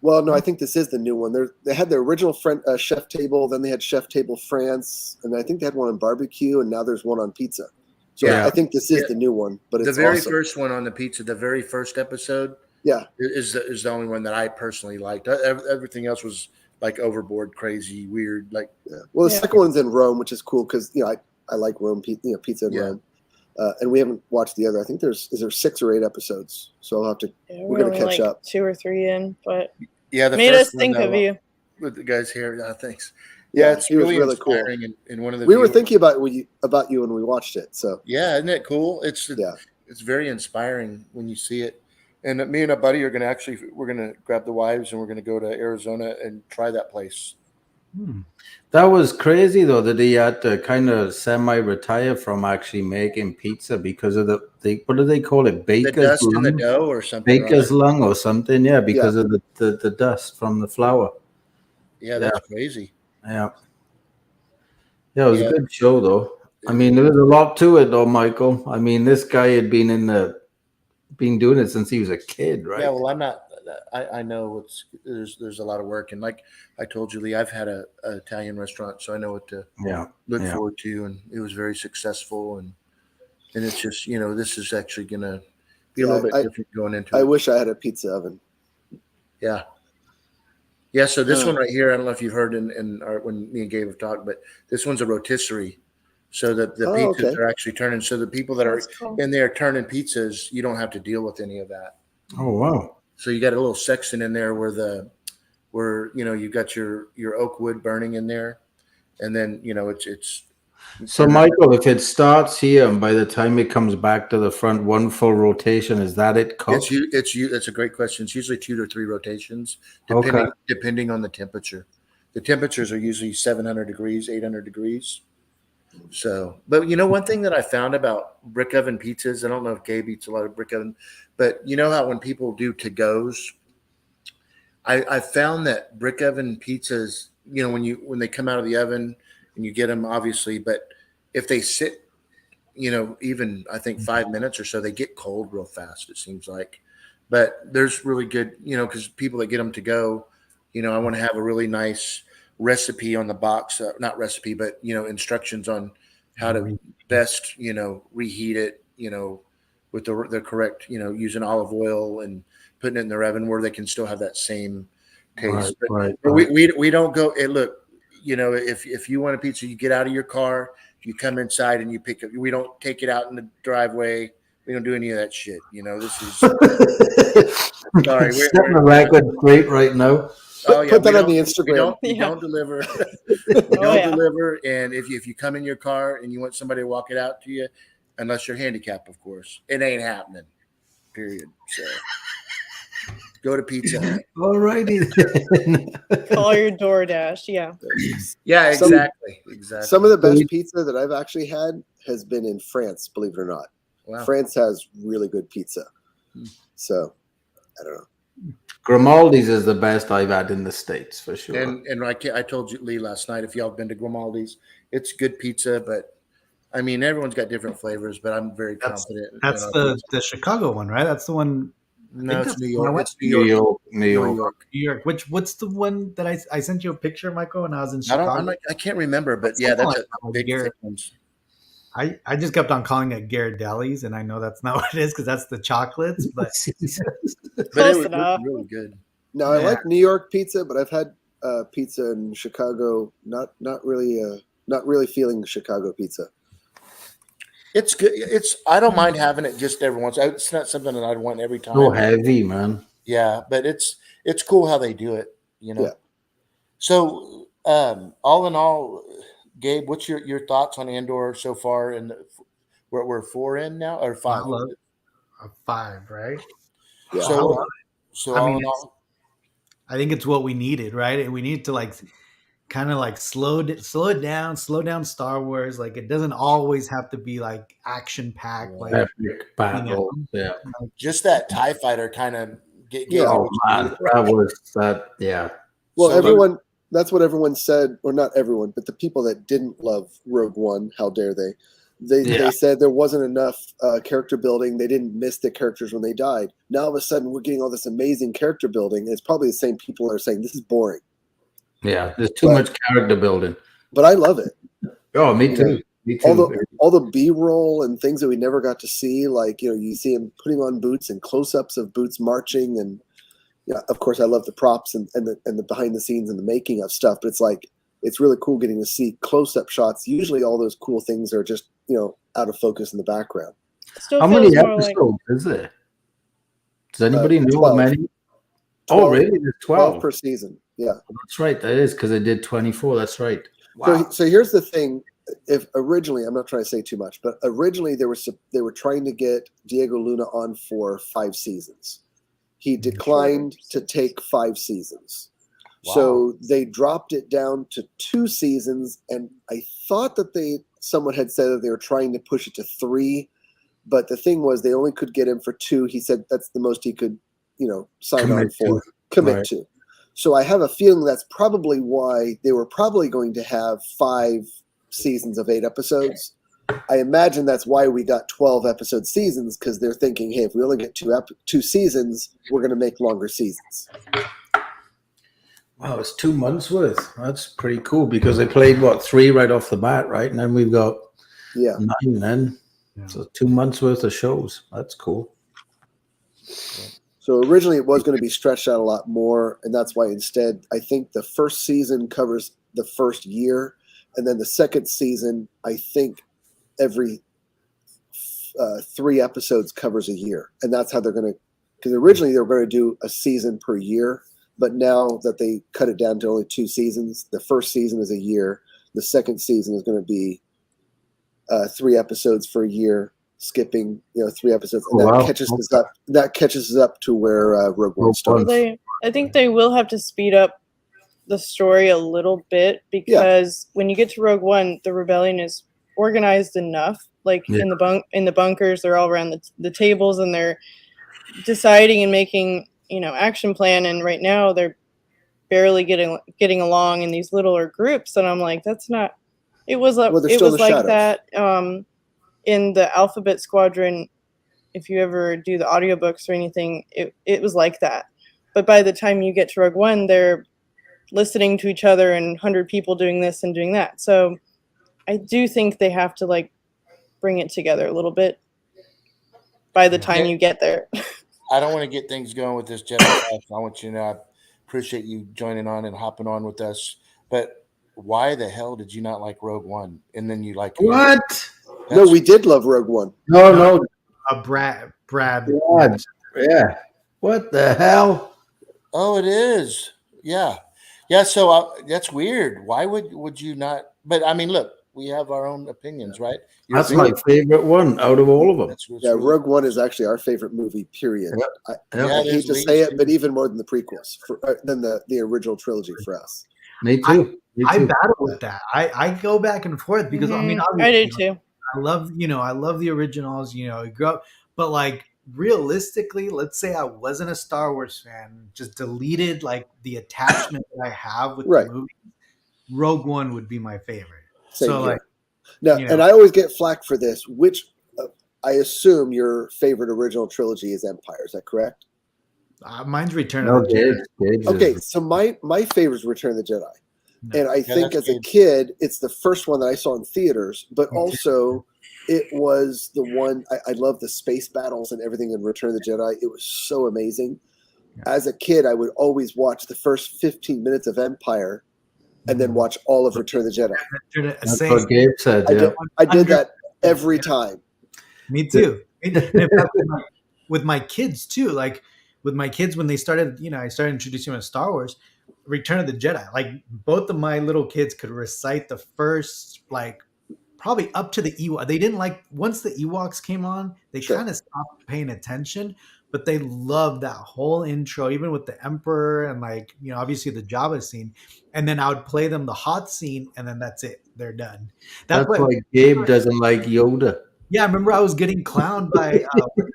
Well, no, I think this is the new one. They had the original chef table, then they had Chef Table France, and I think they had one on barbecue, and now there's one on pizza. So Yeah. I think this is the new one, but it's the very awesome. first one on the pizza, the very first episode, Yeah, is the only one that I personally liked. Everything else was like overboard, crazy, weird. Like, yeah. Well, the second one's in Rome, which is cool because I like Rome, pizza in Rome, and we haven't watched the other. I think is there 6 or 8 episodes, so I'll have to. We're gonna catch up. 2 or 3 in, but yeah, the made first us think one, of you. with the guys here. Thanks. Yeah, it's he was really really cool. inspiring. And one of the we were thinking about you when we watched it. So yeah, isn't it cool? It's very inspiring when you see it. And me and a buddy are gonna we're gonna grab the wives and we're gonna go to Arizona and try that place. That was crazy though that he had to kind of semi-retire from actually making pizza because of what do they call it? Baker's the dust lung? in the dough or something. Baker's lung or something, yeah, because of the dust from the flour. Yeah, that's crazy. Yeah. Yeah, it was a good show though. I mean, there was a lot to it though, Michael. I mean, this guy had been doing it since he was a kid, right? Yeah, well, I'm not. I know there's a lot of work, and like I told you, Lee, I've had an Italian restaurant, so I know what to look forward to, and it was very successful, and it's just this is actually gonna be a little bit different going into it. I wish I had a pizza oven. Yeah. Yeah, so this one right here, I don't know if you've heard when me and Gabe have talked, but this one's a rotisserie. So that the pizzas are actually turning. So the people that are in there turning pizzas, you don't have to deal with any of that. Oh wow! So you got a little section in there where you got your oak wood burning in there, and then it's. So Michael, if it starts here and by the time it comes back to the front, one full rotation, is that it cooked? It's a great question. It's usually 2 to 3 rotations, depending on the temperature. The temperatures are usually 700 degrees, 800 degrees. So, but one thing that I found about brick oven pizzas, I don't know if Gabe eats a lot of brick oven, but you know how when people do to-goes, I found that brick oven pizzas, when they come out of the oven and you get them, obviously, but if they sit, even I think 5 minutes or so, they get cold real fast, it seems like. But there's really good, because people that get them to go, I want to have a really nice recipe on the box, not recipe, but instructions on how to best reheat it, with the correct, using olive oil and putting it in their oven where they can still have that same taste. But we don't go. And look, if you want a pizza, you get out of your car, you come inside and you pick up. We don't take it out in the driveway. We don't do any of that shit. This is sorry. Setting the record straight right now. Put that on the Instagram. We don't deliver. We don't deliver. And if you come in your car and you want somebody to walk it out to you, unless you're handicapped, of course, it ain't happening. Period. So go to Pizza Hut. All righty. Call your DoorDash. Yeah. Yeah, exactly. Some of the best pizza that I've actually had has been in France, believe it or not. Wow. France has really good pizza. So I don't know. Grimaldi's is the best I've had in the States for sure. And I told you, Lee, last night, if y'all have been to Grimaldi's, it's good pizza, but I mean, everyone's got different flavors, but I'm very confident. That's the Chicago one, right? That's the one. No, it's New York. It's New York. What's the one that I sent you a picture, Michael, when I was in Chicago? I can't remember, but that's a big difference. I just kept on calling it Ghirardelli's, and I know that's not what it is because that's the chocolates. But but it was really good. No, I like New York pizza, but I've had pizza in Chicago. Not really feeling Chicago pizza. It's good. I don't mind having it just every once. It's not something that I'd want every time. So heavy, man. Yeah, but it's cool how they do it. Yeah. So all in all, Gabe, what's your thoughts on Andor so far? And we're 4 in now or 5? 5, right? Yeah. So all in all, I think it's what we needed, right? And we need to kind of slow it down, slow down Star Wars. Like it doesn't always have to be like action packed, like epic battle. Yeah, just that TIE fighter kind of. Oh man, that was that. Yeah. Well, so that's what everyone said, or not everyone, but the people that didn't love Rogue One, how dare they? They said there wasn't enough character building. They didn't miss the characters when they died. Now all of a sudden we're getting all this amazing character building. It's probably the same people that are saying this is boring. Yeah, there's too much character building. But I love it. Oh, me too. Me too. All the B-roll and things that we never got to see, like you see him putting on boots and close-ups of boots marching, and of course I love the props and the behind the scenes and the making of stuff. But it's like it's really cool getting to see close-up shots. Usually all those cool things are just out of focus in the background. Still How feels many more episodes is there? Does anybody know 12. how many? 12, oh, really? There's 12 per season. Yeah, that's right. That is because they did 24. That's right. Wow. So here's the thing. If originally, I'm not trying to say too much, but originally they were trying to get Diego Luna on for 5 seasons. He declined to take 5 seasons. Wow. So they dropped it down to 2 seasons, and I thought that someone had said that they were trying to push it to 3, but the thing was they only could get him for 2. He said that's the most he could, sign on for, commit to. So I have a feeling that's probably why they were probably going to have 5 seasons of 8 episodes. I imagine that's why we got 12 episode seasons, because they're thinking, hey, if we only get 2 seasons, we're going to make longer seasons. Wow, it's 2 months worth. That's pretty cool because they played 3 right off the bat, right? And then we've got 9 then. Yeah. So 2 months worth of shows. That's cool. So originally it was going to be stretched out a lot more, and that's why instead I think the first season covers the first year, and then the second season I think every 3 episodes covers a year, and that's how they're going to. Because originally they were going to do a season per year, but now that they cut it down to only 2 seasons, the first season is a year. The second season is going to be 3 episodes for a year, skipping 3 episodes, and catches us up. That catches us up to where Rogue One starts. I think they will have to speed up the story a little bit because when you get to Rogue One, the rebellion is organized enough. Like in the bunkers, they're all around the tables and they're deciding and making action plan. And right now they're barely getting along in these littler groups. And I'm like, that's not. It was like that in the Alphabet Squadron. If you ever do the audiobooks or anything, it was like that. But by the time you get to Rogue One, they're listening to each other and 100 people doing this and doing that. So I do think they have to bring it together a little bit by the time you get there. I don't want to get things going with this Jedi stuff. I want you to know I appreciate you joining on and hopping on with us. But why the hell did you not like Rogue One? And then you like what? No, we did love Rogue One. No. Brad. Yeah. What the hell? Oh, it is. Yeah. So that's weird. Why would you not? But I mean, look, we have our own opinions, right? That's my favorite one out of all of them. Rogue One is actually our favorite movie. Period. I hate to say it, but even more than the prequels, than the original trilogy for us. Me too. I battle with that. I go back and forth because I mean, I do too. I love the originals. I grew up, but realistically, let's say I wasn't a Star Wars fan, just deleted the attachment that I have with the movie. Rogue One would be my favorite. Same here. Now, and I always get flack for this. Which I assume your favorite original trilogy is Empire. Is that correct? Mine's Return of the Jedi. Okay, so my favorite is Return of the Jedi. And I think as a kid, it's the first one that I saw in theaters, but also it was the one I love the space battles and everything in Return of the Jedi. It was so amazing. As a kid, I would always watch the first 15 minutes of Empire and then watch all of Return of the Jedi. That's what Gabe said. I did that every time. Me too. With my kids too, with my kids when they started, I started introducing them to Star Wars. Return of the Jedi. Both of my little kids could recite the first, probably up to the Ewok. They didn't once the Ewoks came on, they kind of stopped paying attention, but they loved that whole intro, even with the Emperor and obviously the Jabba scene. And then I would play them the hot scene, and then that's it. They're done. That's why Gabe doesn't like Yoda. Yeah, I remember I was getting clowned by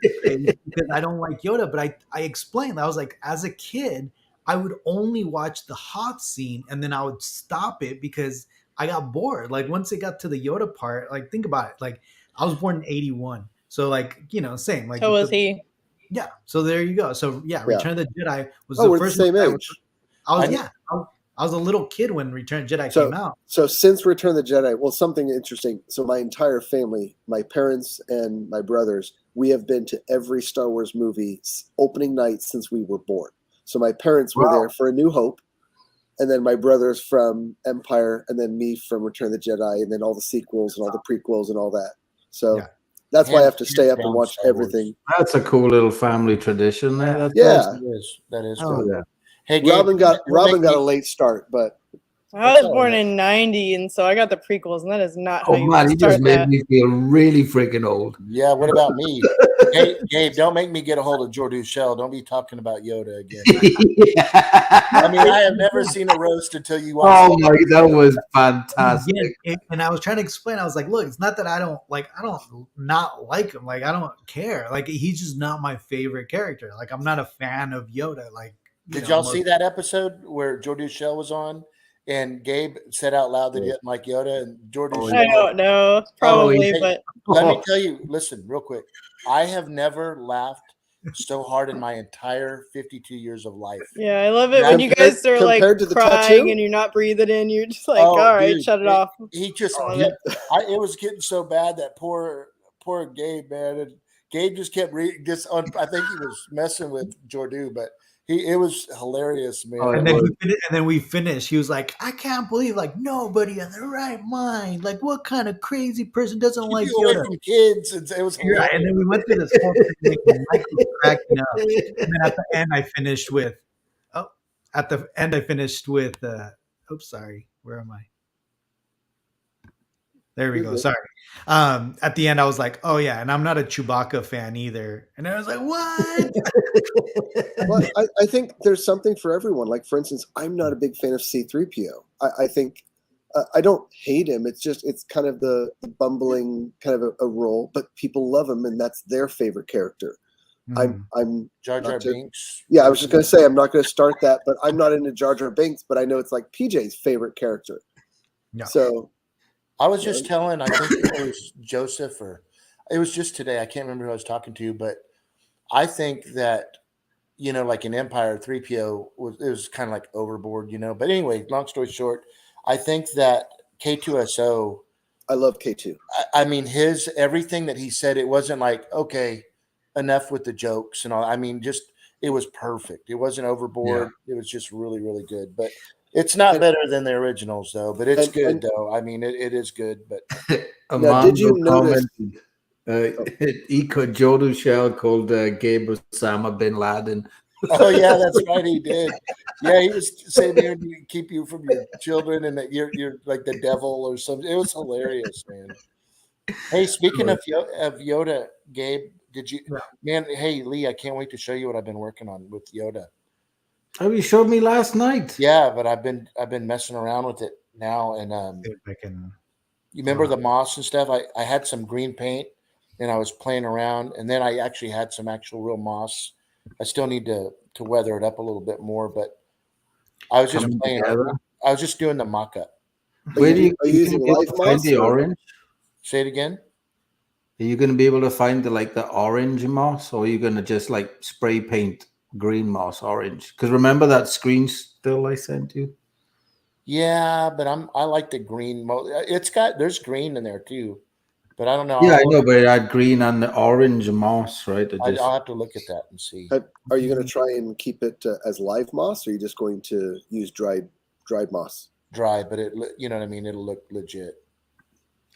because I don't like Yoda, but I explained. I was like, as a kid, I would only watch the hot scene and then I would stop it because I got bored. Like once it got to the Yoda part, like think about it. Like I was born in 81. So like, same. Like So was he. yeah. So there you go. So yeah, Return of the Jedi was Oh, the we're the first same one age. I was a little kid when Return of the Jedi So, came out. so since Return of the Jedi, well, something interesting. So my entire family, my parents and my brothers, we have been to every Star Wars movie opening night since we were born. So my parents were there for A New Hope, and then my brothers from Empire, and then me from Return of the Jedi, and then all the sequels and all the prequels and all that. So that's why I have to stay up and watch everything. That's a cool little family tradition there. That's Yeah. That is Oh, cool. yeah. Hey, Gabe, Robin got a late start, but I was born in 90, and so I got the prequels, and that is not how Oh you man, he just start made that. me feel really freaking old. Yeah, what about me? Hey, Gabe, don't make me get a hold of Jordu Shell. Don't be talking about Yoda again. I mean, I have never seen a roast until you watched. Oh my, that was fantastic. And I was trying to explain. I was like, look, it's not that I don't not like him. Like I don't care. Like he's just not my favorite character. Like I'm not a fan of Yoda. Like did y'all see that episode where Jordu Shell was on? And Gabe said out loud that he didn't like Yoda, and Jordan. I don't know, probably, but let me tell you. Listen, real quick. I have never laughed so hard in my entire 52 years of life. Yeah, I love it when you guys are like crying and you're not breathing in. You're just like, all right, dude, shut it off. He just, it was getting so bad that poor Gabe, man. And Gabe just kept I think he was messing with Jordu, but. It was hilarious, man. And then we finished. He was like, "I can't believe like nobody in their right mind. Like, what kind of crazy person doesn't like Yoda?" From kids, it was hilarious. Yeah, and then we went through this whole thing, and Mike was cracking up. And then at the end, I finished with. Oops, sorry. Where am I? There we go. Sorry. At the end, I was like, "Oh yeah," and I'm not a Chewbacca fan either. And I was like, "What?" Well, I think there's something for everyone. Like, for instance, I'm not a big fan of C-3PO. I think I don't hate him. It's kind of the bumbling kind of a role, but people love him, and that's their favorite character. I'm Jar Jar Binks. Yeah, I was just going to say I'm not going to start that, but I'm not into Jar Jar Binks, but I know it's like PJ's favorite character. No. So I was just telling, I think it was Joseph, or it was just today. I can't remember who I was talking to, but I think that, like in Empire, 3PO was kind of like overboard, But anyway, long story short, I think that K2SO. I love K2. I mean, everything that he said, it wasn't like, okay, enough with the jokes and all. I mean, just it was perfect. It wasn't overboard. Yeah. It was just really, really good. But it's not better than the originals, though. But it's good, though. I mean, it is good. But now, did you notice? Jordu Shell called Gabe Osama bin Laden. Oh yeah, that's right. He did. Yeah, he was saying he would keep you from your children, and that you're like the devil or something. It was hilarious, man. Hey, speaking of Yoda, Gabe, did you, man? Hey, Lee, I can't wait to show you what I've been working on with Yoda. Oh, you showed me last night. Yeah, but I've been messing around with it now, and you remember the moss and stuff? I had some green paint, and I was playing around, and then I actually had some actual real moss. I still need to weather it up a little bit more, but I was just playing. I was just doing the mock-up. Are you using live moss? The orange? Say it again. Are you going to be able to find the orange moss, or are you going to just like spray paint green moss orange? Because remember that screen still I sent you? Yeah, but I like the green. There's green in there too, but I don't know. Yeah, I know, but it had green and the orange moss, right? I'll have to look at that and see. Are you going to try and keep it as live moss, or are you just going to use dried moss? Dry, but you know what I mean. It'll look legit.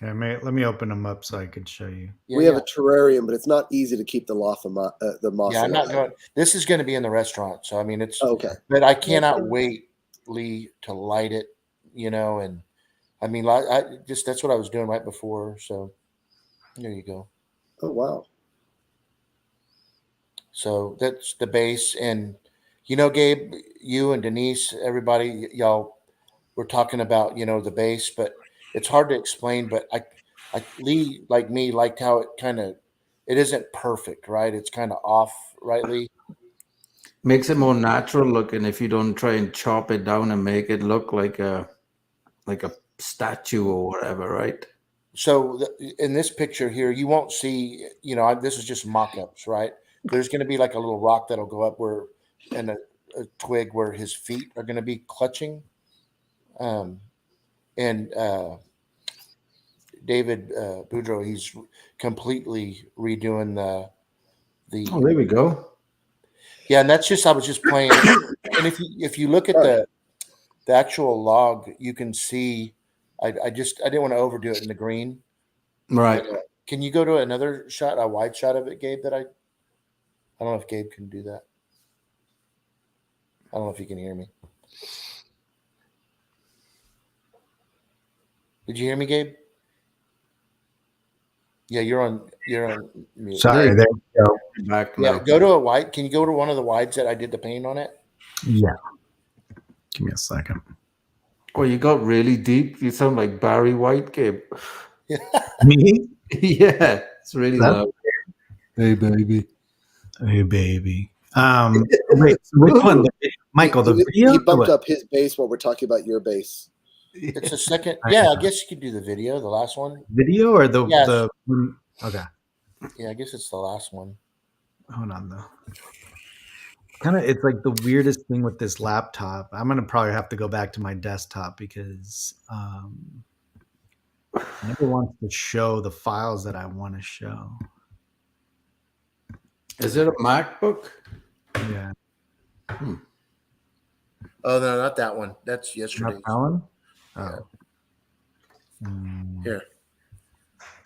Yeah, let me open them up so I can show you. Yeah, we have a terrarium, but it's not easy to keep the moss. Yeah, I'm not going. This is going to be in the restaurant, so I mean it's okay. But I cannot wait, Lee, to light it. And I mean, that's what I was doing right before. So there you go. Oh wow. So that's the base, and Gabe, you and Denise, everybody, y'all were talking about the base, but it's hard to explain. But Lee, like me, liked how it isn't perfect, right? It's kind of off, right, Lee? Makes it more natural looking if you don't try and chop it down and make it look like a statue or whatever, right? So in this picture here, you won't see, this is just mock-ups, right? There's going to be like a little rock that'll go up and a twig where his feet are going to be clutching. And David Boudreau, he's completely redoing the Oh, there we go. Yeah, and that's just I was just playing. And if you look at the actual log, you can see. I didn't want to overdo it in the green. Right. Can you go to another shot, a wide shot of it, Gabe? I don't know if Gabe can do that. I don't know if you can hear me. Did you hear me, Gabe? Yeah, you're on mute. Sorry, there we go. Back now. Yeah, go to a wide. Can you go to one of the wides that I did the paint on it? Yeah. Give me a second. Oh, you got really deep. You sound like Barry White, Gabe. Me? Yeah, it's really loud. Hey, baby. Hey, baby. Wait, so which one? Michael, the video? He bumped up his bass while we're talking about your bass. It's a second. Yeah, I guess you could do the video, the last one. Video or the Yes. Okay. Yeah, I guess it's the last one. Hold on though. It's like the weirdest thing with this laptop. I'm gonna probably have to go back to my desktop because it never wants to show the files that I want to show. Is it a MacBook? Yeah. Oh no, not that one. That's yesterday. Not that one? Oh. Here.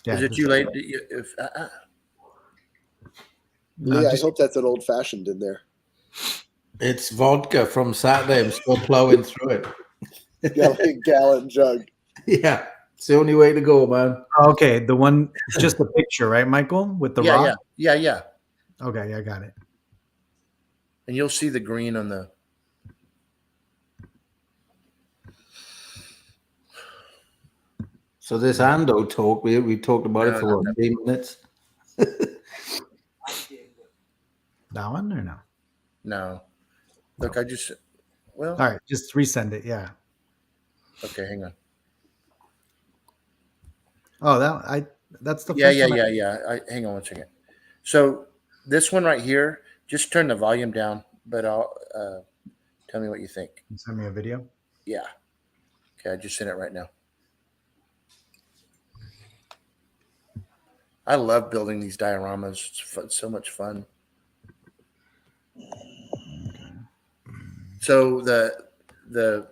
Yeah, Is it too late? Lee, I hope that's an old fashioned in there. It's vodka from Saturday. I'm still plowing through it. Gallon jug. Yeah, it's the only way to go, man. Okay, the one, just the picture, right, Michael, with the rock? Yeah. Okay, I got it. And you'll see the green on the. So this Ando talk, we talked about it for 3 minutes. That one or no? No. Look, All right, just resend it. Yeah. Okay, hang on. Oh, that's the Yeah. first one. Hang on one second. So this one right here, just turn the volume down, but I'll tell me what you think. Can you send me a video? Yeah. Okay, I just sent it right now. I love building these dioramas. It's fun, so much fun. So the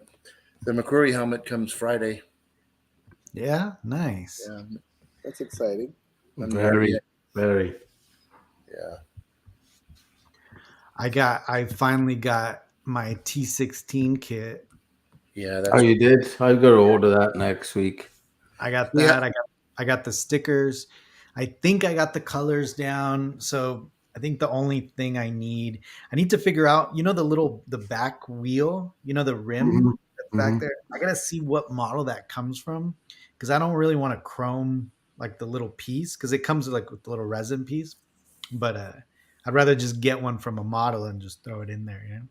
McCrory helmet comes Friday. Yeah, nice. Yeah, That's exciting. Very. Yeah. I finally got my T16 kit. Yeah. You did? I've got to order that next week. I got that. Yeah. I got the stickers. I think I got the colors down. So I think the only thing I need to figure out, the back wheel, the rim that's back there. I got to see what model that comes from because I don't really want to chrome like the little piece because it comes with the little resin piece. But I'd rather just get one from a model and just throw it in there. Yeah.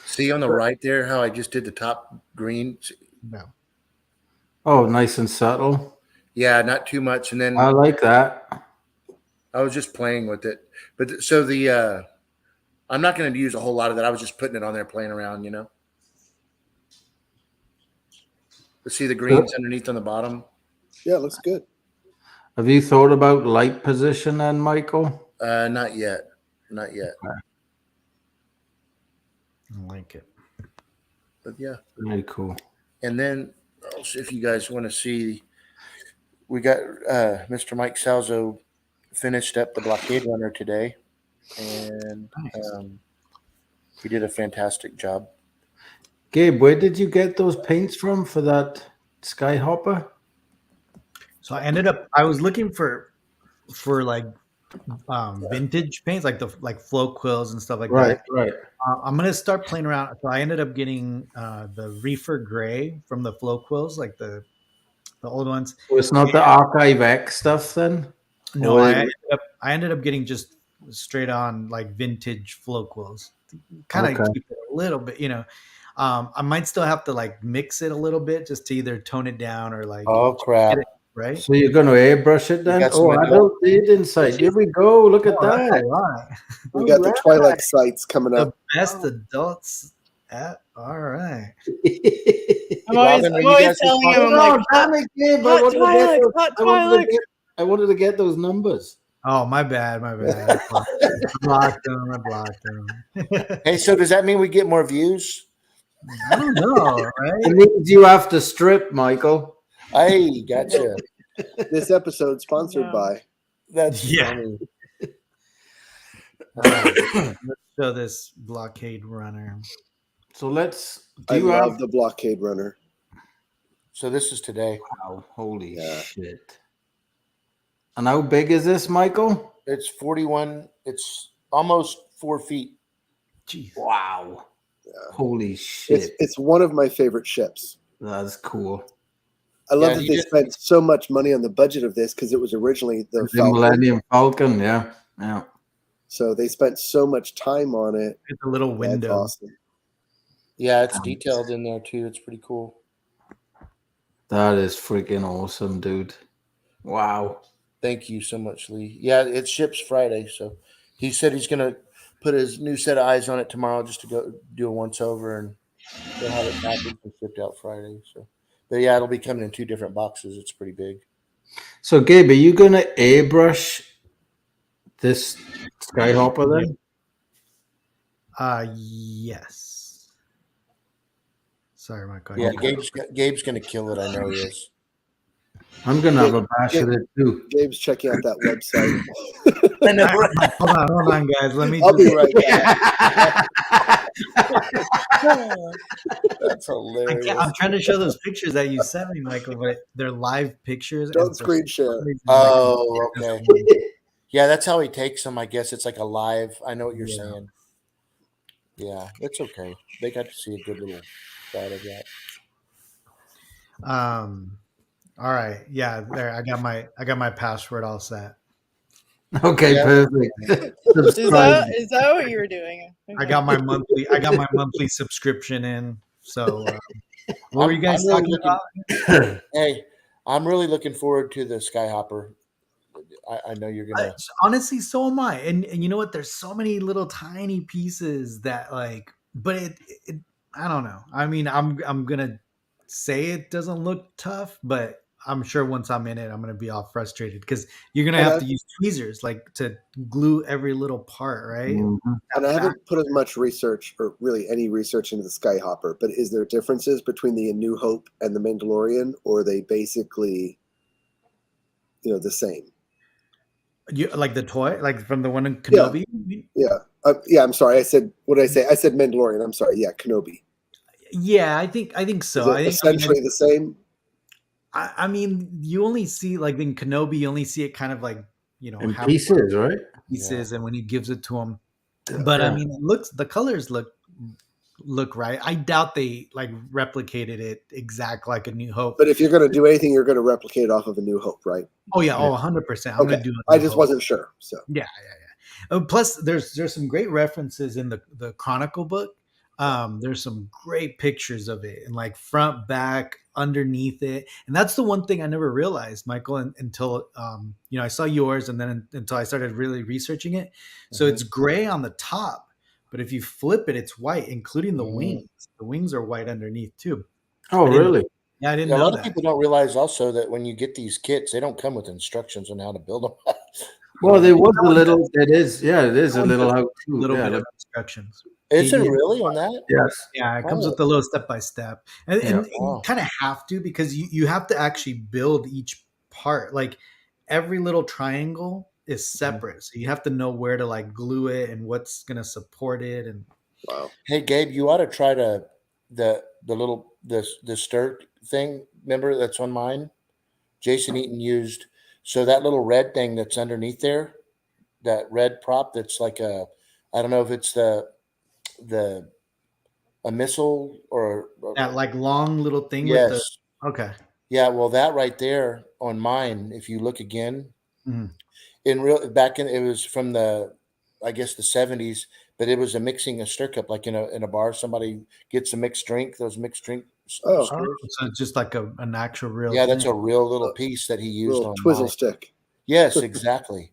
See on the right there how I just did the top green? No. Oh, nice and subtle. Yeah, not too much. And then I like that. I was just playing with it. But so I'm not going to use a whole lot of that. I was just putting it on there, playing around, Let's see the greens underneath on the bottom. Yeah, it looks good. Have you thought about light position then, Michael? Not yet. I like it. But yeah. Very cool. And then if you guys want to see, we got Mr. Mike Salzo finished up the blockade runner today, and he did a fantastic job. Gabe, where did you get those paints from for that Skyhopper? So I was looking for like vintage paints, like flow quills and stuff like that. Right. I'm gonna start playing around. So I ended up getting the Reefer Gray from the flow quills, like the old ones. So it's not the Archive X stuff then? No, I ended up getting just straight on like vintage flow quills. Kind of keep it a little bit, I might still have to like mix it a little bit just to either tone it down or like Oh crap! get it right. So you're going to airbrush it then? got some Oh, adult date insight. Here we go. Look at Oh, that's a that. lot. We got the Alright. Twilight sites coming The up. best adults at all right. I'm always, Robin, are I'm you always guys telling him, responsible? I'm like, Oh, damn it, Gabe. hot Twilight, hot Twilight. I wanted to get those numbers. Oh, my bad. I blocked them. Hey, so does that mean we get more views? I don't know, It right? means you have to strip, Michael. Hey, gotcha. This episode sponsored No. by. That's Yeah. funny. Let's show this blockade runner. So let's. I Do you love have? the blockade runner. So this is today. Wow, holy Yeah. shit! And how big is this, Michael? It's 41. It's almost 4 feet. Jeez. Wow! Yeah. Holy It's shit! it's one of my favorite ships. That's cool. I love Yeah, that he they did- spent so much money on the budget of this because it was originally the The Falcon. Millennium Falcon, yeah. So they spent so much time on it. It's a little That's window. awesome. Yeah, it's detailed in there too. It's pretty cool. That is freaking awesome, dude. Wow. Thank you so much, Lee. Yeah, it ships Friday. So he said he's going to put his new set of eyes on it tomorrow just to go do a once over, and they'll have it packaged and shipped out Friday. So, but yeah, it'll be coming in 2 different boxes. It's pretty big. So, Gabe, are you gonna airbrush this Skyhopper then? Yes. Sorry, Michael. Yeah, Gabe's going to kill it. I know he is. I'm gonna have a bash at it too. Gabe's checking out that website. I know, right? Hold on, guys. Let me. I'll just, be right back. That's hilarious. I'm trying to show those pictures that you sent me, Michael, but they're live pictures. Don't and for screen share. some reason, Oh, like, okay. Yeah, that's how he takes them. I guess it's like a live. I know what you're saying. Yeah, it's okay. They got to see a good little side of that. All right. Yeah. There. I got my password all set. Okay, Yeah. perfect. Subscribe. Is that what you were doing? I got my monthly subscription in. So, what were you guys I'm really talking about? Hey, I'm really looking forward to the Skyhopper. I know you're gonna. Honestly, so am I. And you know what? There's so many little tiny pieces that like, but it I don't know. I mean, I'm gonna say it doesn't look tough, but I'm sure once I'm in it, I'm gonna be all frustrated because you're gonna have to use tweezers like to glue every little part, right? Mhm. And I haven't put as much research or really any research into the Skyhopper, but is there differences between the A New Hope and the Mandalorian, or are they basically, the same? You like the toy, like from the one in Kenobi? Yeah. I'm sorry. What did I say? I said Mandalorian. I'm sorry. Yeah, Kenobi. Yeah, I think so. Is it essentially the same? I mean, you only see like in Kenobi, you only see it kind of like In how pieces, right? pieces, and when he gives it to him. Yeah. But I Yeah. mean, the colors look right. I doubt they like replicated it exact like A New Hope. But if you're going to do anything, you're going to replicate it off of A New Hope, right? Oh yeah, 100%. I'm Okay. gonna do it. I just wasn't sure. So Yeah. Plus, there's some great references in the Chronicle book. There's some great pictures of it, and like front, back, underneath it, and that's the one thing I never realized, Michael, until I saw yours, and then until I started really researching it. So it's gray on the top, but if you flip it, it's white, including the wings. The wings are white underneath too. Oh, really? Yeah, I didn't A know lot that. of people don't realize also that when you get these kits, they don't come with instructions on how to build them. Well, there was a little. It is. Yeah, it is a little how to. little Yeah, bit of instructions. Is it Yeah. really on that? yes. Yeah, it comes Oh. with a little step by step, and Yeah. you kind of have to because you have to actually build each part. Like every little triangle is separate, so you have to know where to like glue it and what's gonna support it. And wow. Hey, Gabe, you ought to try the little the stir thing. Remember that's on mine. Jason Eaton used that little red thing that's underneath there, that red prop that's like I don't know if it's a missile or that like long little thing yes. with the okay. Yeah, well, that right there on mine, if you look again, Mhm. it was from I guess the 70s, but it was a stir cup, like in a bar. Somebody gets a mixed drink. Those mixed drink Oh. stirs. So it's just like an actual real Yeah, thing. that's a real little piece that he used Little on twizzle mine. stick. Yes, exactly.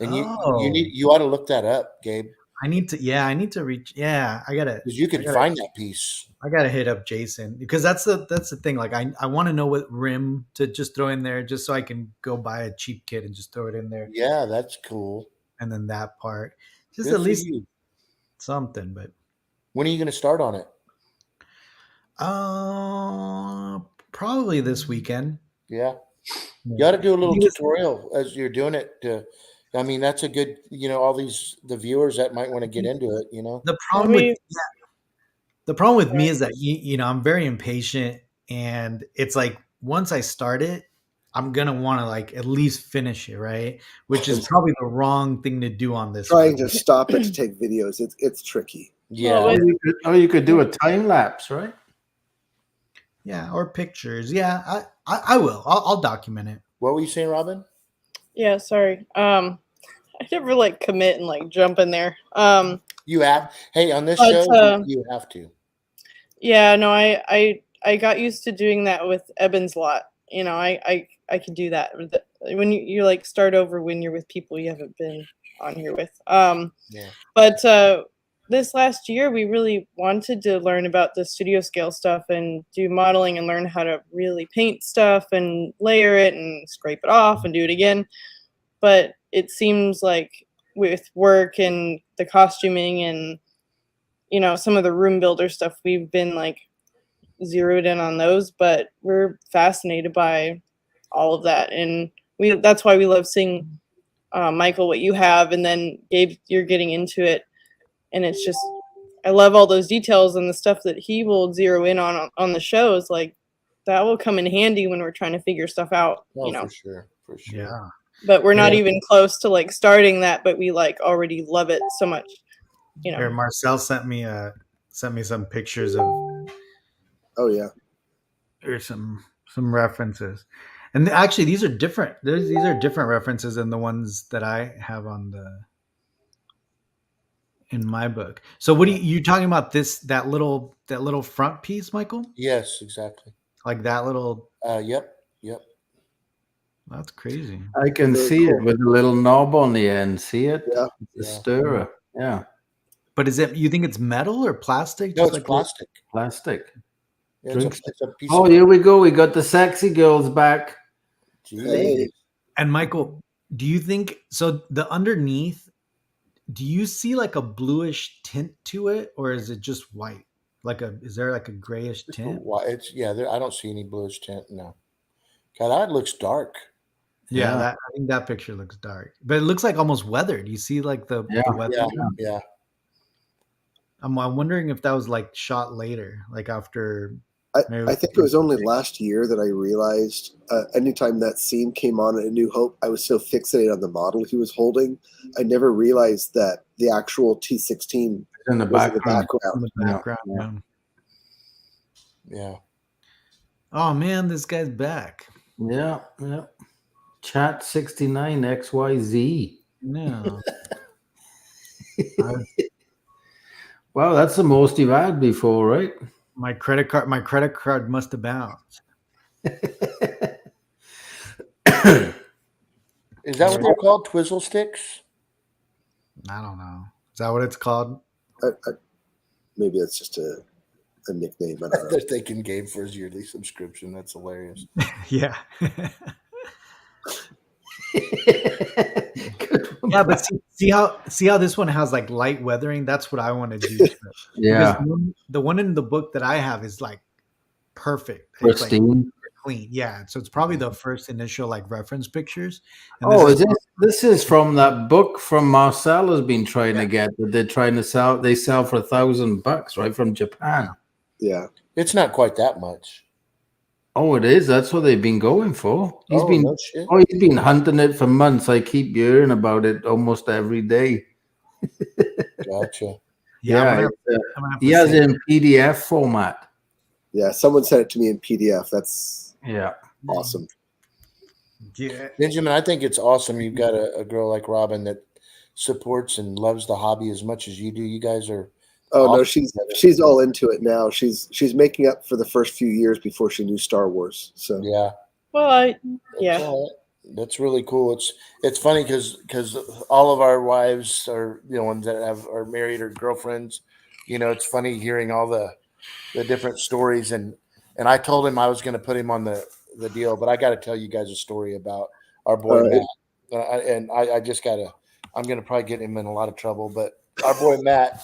And you ought to look that up, Gabe, I need to reach. Yeah, I gotta. because you could find that piece. I gotta hit up Jason because that's the thing. Like I want to know what rim to just throw in there, just so I can go buy a cheap kit and just throw it in there. Yeah, that's cool. And then that part, just Good at for least you. something. But When are you going to start on it? probably this weekend. Yeah. You ought to do a little tutorial as you're doing it. I mean, that's a good, all the viewers that might want to get into it, The problem with me is that I'm very impatient, and it's like once I start it, I'm gonna want to like at least finish it, right? Which is probably the wrong thing to do on this. Trying to stop it to take videos, it's tricky. Yeah. You could do a time lapse, right? Yeah, or pictures. Yeah, I will. I'll document it. What were you saying, Robin? Yeah, sorry. I never like commit and like jump in there. You have. Hey, on this show, you have to. Yeah, no, I got used to doing that with Eben's lot. I could do that when you like start over when you're with people you haven't been on here with. Yeah. But this last year we really wanted to learn about the studio scale stuff and do modeling and learn how to really paint stuff and layer it and scrape it off and do it again. But it seems like with work and the costuming and some of the room builder stuff, we've been like zeroed in on those, but we're fascinated by all of that. And that's why we love seeing Michael, what you have, and then Gabe, you're getting into it. And it's just, I love all those details and the stuff that he will zero in on the shows. Like that will come in handy when we're trying to figure stuff out, For sure. Yeah. But we're not even close to like starting that, but we like already love it so much. Here, Marcel sent me some pictures of. Oh yeah. There's some references, and actually these are different. These are different references than the ones that I have in my book. So what are you talking about? That little front piece, Michael? Yes, exactly. Like that little. Yep. That's crazy. I can see it with a little knob on the end. See it? Yeah. The stirrer. Yeah. But you think it's metal or plastic? No, it's plastic. Plastic. Yeah, it's a piece here we go. We got the sexy girls back. Hey. And Michael, do you think so? The underneath, do you see like a bluish tint to it, or is it just white? Is there like a grayish tint? I don't see any bluish tint. No. God, that looks dark. Yeah, I think that picture looks dark, but it looks like almost weathered. You see, like the weather. Yeah. I'm wondering if that was like shot later, like after. I think it was only last year that I realized anytime that scene came on in A New Hope, I was so fixated on the model he was holding. I never realized that the actual T-16 in the background. In the background. Yeah. Oh man, this guy's back. Yeah. Chat 69 XYZ. No. Wow, that's the most you've had before, right? My credit card must have bounced. Is that what they're called? Twizzle sticks? I don't know. Is that what it's called? Maybe it's just a nickname. I don't know. They're thinking Gabe for his yearly subscription. That's hilarious. Yeah. Yeah, but see how this one has like light weathering. That's what I want to do. Yeah. The one in the book that I have is like perfect. Pristine. It's like clean. Yeah. So it's probably the first initial like reference pictures. And this is from that book from Marcel has been trying to get that they're trying to sell. They sell for $1,000, right, from Japan. Yeah. It's not quite that much. Oh, it is. That's what they've been going for. He's no been hunting it for months. I keep hearing about it almost every day. Gotcha. Yeah, he has it in PDF format. Yeah, someone sent it to me in PDF. That's awesome. Yeah, Benjamin, I think it's awesome. You've got a girl like Robin that supports and loves the hobby as much as you do. You guys are. Oh no, awesome she's all into it now. She's making up for the first few years before she knew Star Wars. So Yeah. Well, yeah. That's really cool. It's funny because all of our wives are ones that are married or girlfriends. It's funny hearing all the different stories and I told him I was going to put him on the deal, but I got to tell you guys a story about our boy All right. Matt. And I just gotta. I'm going to probably get him in a lot of trouble, but our boy Matt.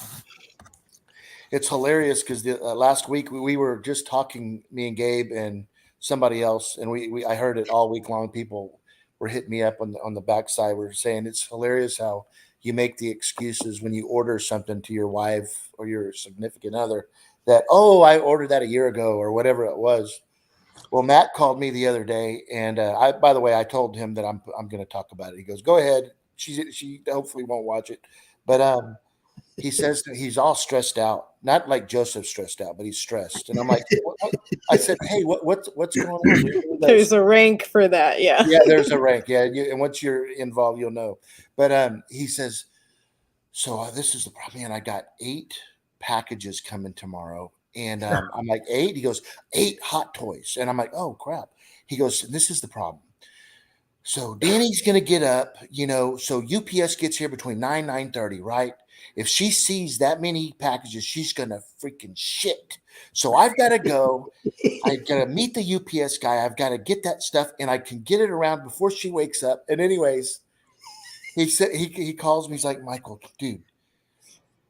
It's hilarious because the last week we were just talking, me and Gabe and somebody else, and I heard it all week long. People were hitting me up on the backside. We're saying it's hilarious how you make the excuses when you order something to your wife or your significant other that, oh, I ordered that a year ago or whatever it was. Well, Matt called me the other day, and by the way, I told him that I'm going to talk about it. He goes, "Go ahead." She hopefully won't watch it, but he says that he's all stressed out, not like Joseph stressed out, but he's stressed. And I'm like, what? I said, hey, what's going on? There's a rank for that. Yeah. Yeah, there's a rank. Yeah. And once you're involved, you'll know. But he says, so this is the problem. Man, I got 8 packages coming tomorrow. And I'm like, 8? He goes, 8 hot toys. And I'm like, oh, crap. He goes, this is the problem. So Danny's going to get up, so UPS gets here between 9:30, right? If she sees that many packages, she's going to freaking shit. So I've got to go. I've got to meet the UPS guy. I've got to get that stuff, and I can get it around before she wakes up. And anyways, he said he calls me. He's like, Michael, dude.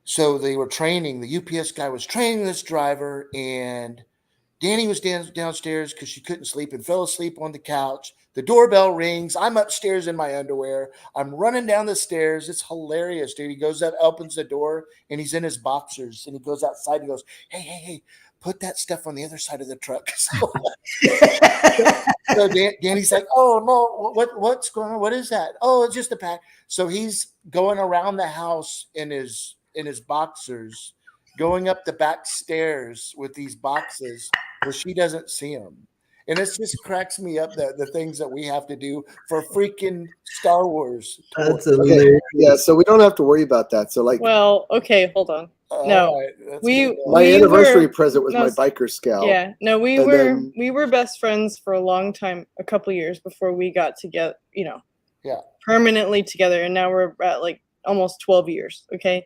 So they were training. The UPS guy was training this driver, and Danny was downstairs because she couldn't sleep and fell asleep on the couch. The doorbell rings. I'm upstairs in my underwear. I'm running down the stairs. It's hilarious, dude. He goes up, opens the door, and he's in his boxers. And he goes outside and goes, hey, put that stuff on the other side of the truck. So Danny's like, oh, no, what's going on? What is that? Oh, it's just a pack. So he's going around the house in his boxers, going up the back stairs with these boxes where she doesn't see them. And it just cracks me up that the things that we have to do for freaking Star Wars. That's okay. Yeah, so we don't have to worry about that. So well, okay, hold on. No, my anniversary present was my biker scout. Yeah, no, we were best friends for a long time, a couple years before we got together, permanently together, and now we're at like almost 12 years. Okay,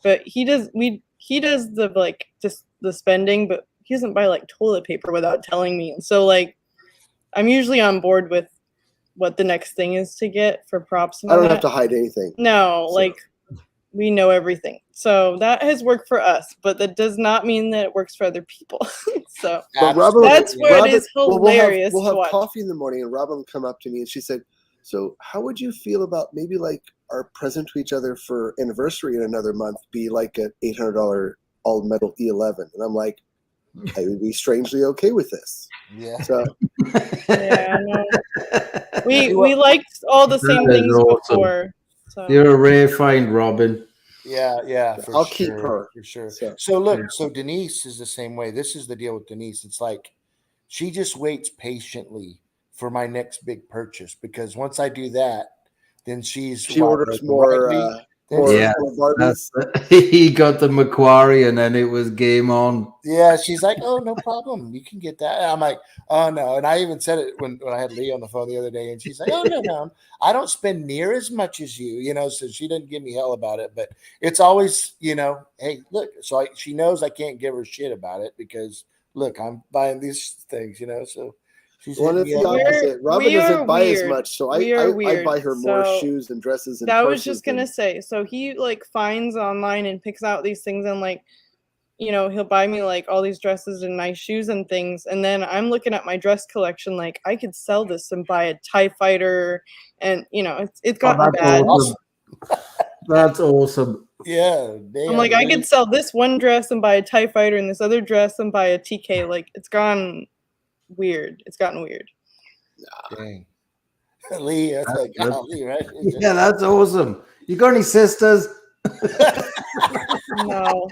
but he does the just the spending, but he doesn't buy like toilet paper without telling me. And so like I'm usually on board with what the next thing is to get for props. I don't have to hide anything. No, so. Like we know everything. So that has worked for us, but that does not mean that it works for other people. So that's where it is hilarious. We'll have coffee in the morning, and Robin will come up to me and she said, so how would you feel about maybe like our present to each other for anniversary in another month be like an $800 all metal E11? And I'm like, I would be strangely okay with this. Yeah. So yeah, no. we liked all the same things awesome. Before. So. You're a rare find, Robin. Yeah. I'll keep her for sure. So look, so Denise is the same way. This is the deal with Denise. It's like she just waits patiently for my next big purchase, because once I do that, then she orders more. Yeah, he got the Macquarie, and then it was game on. Yeah, she's like, "Oh, no problem, you can get that." And I'm like, "Oh no!" And I even said it when I had Lee on the phone the other day, and she's like, "Oh no, I don't spend near as much as you," So she didn't give me hell about it, but it's always, hey, look. So she knows I can't give her shit about it because look, I'm buying these things, So. Well, it's the opposite. Robin doesn't buy as much, so I buy her more shoes and dresses and that was just gonna say. So he like finds online and picks out these things, and like, he'll buy me like all these dresses and nice shoes and things, and then I'm looking at my dress collection like I could sell this and buy a TIE fighter, and it's gotten bad. Awesome. That's awesome. Yeah, I'm like, I could sell this one dress and buy a TIE fighter, and this other dress and buy a TK. Like it's gone. Weird. It's gotten weird. Dang. Lee, that's like golly, right? Yeah, that's awesome. You got any sisters? No.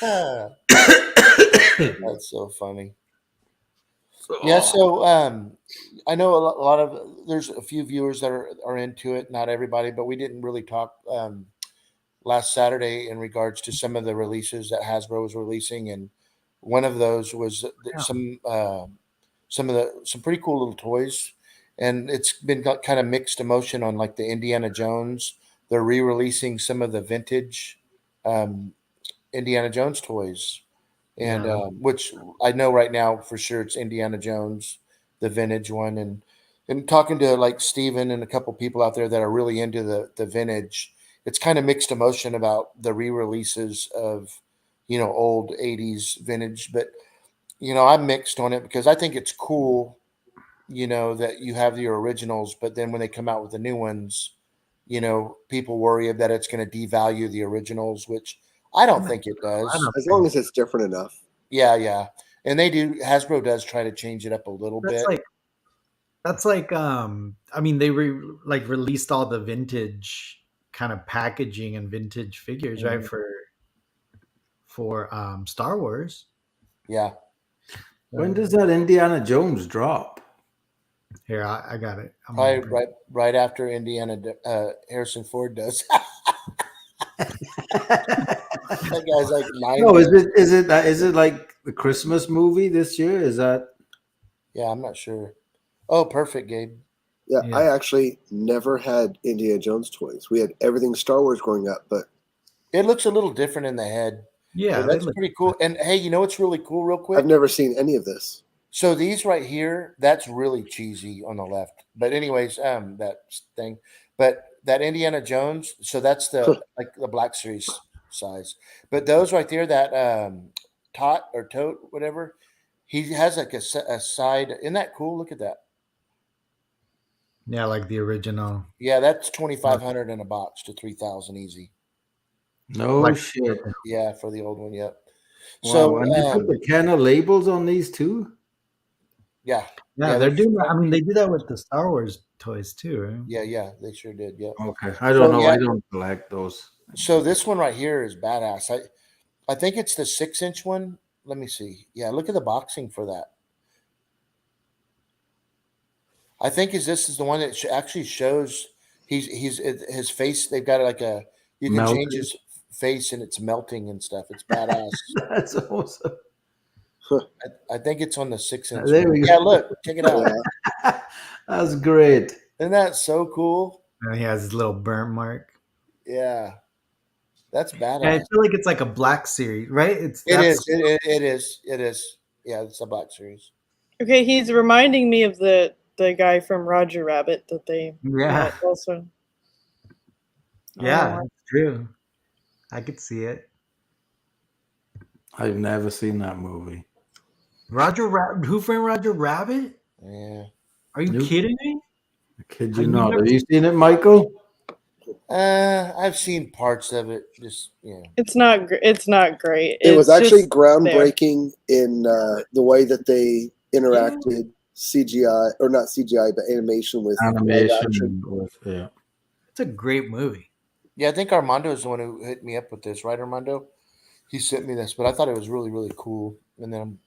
That's so funny. Yeah, so I know a lot of there's a few viewers that are into it, not everybody, but we didn't really talk last Saturday in regards to some of the releases that Hasbro was releasing, and one of those was Yeah. some pretty cool little toys, and it's been got kind of mixed emotion on like the Indiana Jones. They're re-releasing some of the vintage um, Indiana Jones toys, and Yeah. which I know right now for sure it's Indiana Jones, the vintage one, and talking to like Steven and a couple people out there that are really into the vintage, it's kind of mixed emotion about the re-releases of old 80s vintage, but I'm mixed on it because I think it's cool, that you have your originals, but then when they come out with the new ones, people worry that it's going to devalue the originals, which I don't think it I does. don't As long as it's different enough. Yeah, yeah. And they do. Hasbro does try to change it up a little That's bit. like I mean they released all the vintage kind of packaging and vintage figures, right, Mhm. for Star Wars. Yeah. When does that Indiana Jones drop? Here, I got it. I'm Probably gonna bring right after Harrison Ford does. That guy's like 90. No, is it like the Christmas movie this year? Is that Yeah, I'm not sure. Oh, perfect, Gabe. Yeah, Yeah. I actually never had Indiana Jones toys. We had everything Star Wars growing up, but It looks a little different in the head. Yeah, But they that's look pretty cool. And hey, you know what's really cool, real quick? I've never seen any of this. So these right here, that's really cheesy on the left. But anyways, that thing. But that Indiana Jones, so that's the like the Black Series size. But those right there, that tot or tote, whatever, he has like a side. Isn't that cool? Look at that. yeah, like the original. Yeah, that's 2,500 in a box to 3,000 easy. no Like shit? Yeah, for the old one. Yep. Wow, So and they put the Kenner labels on these too. yeah, Yeah, yeah, they're there's- doing that. I mean, they do that with the Star Wars toys too, right? yeah, they sure did. Yep. Okay, I don't So know. yeah, I don't collect those. so this one right here is badass. I think it's the 6-inch one. Let me see. Yeah, look at the boxing for that. I think this is the one that actually shows his face. They've got like you can change Melted. his face and it's melting and stuff. It's badass. That's awesome. I think it's on the 6-inch. There we go. Yeah, look, check it out. Yeah, That's great. Isn't that so cool? And he has his little burn mark. Yeah, that's Yeah, I badass. feel like it's like a Black Series, right? It is. It is. It is. Yeah, it's a Black Series. Okay, he's reminding me of the guy from Roger Rabbit that they Yeah, met also. yeah, Oh, it's true. I could see it. I've never seen that movie. Who Framed Roger Rabbit? Yeah. Are you Nope. kidding me? I kid Have you you not. never Have you seen it, Michael? I've seen parts of it. Just it's not great. it was It's actually just groundbreaking in the way that they interacted CGI or not CGI, but animation with live action. Animation. Yeah. It's a great movie. Yeah, I think Armando is the one who hit me up with this, right, Armando? He sent me this, but I thought it was really, really cool. And then,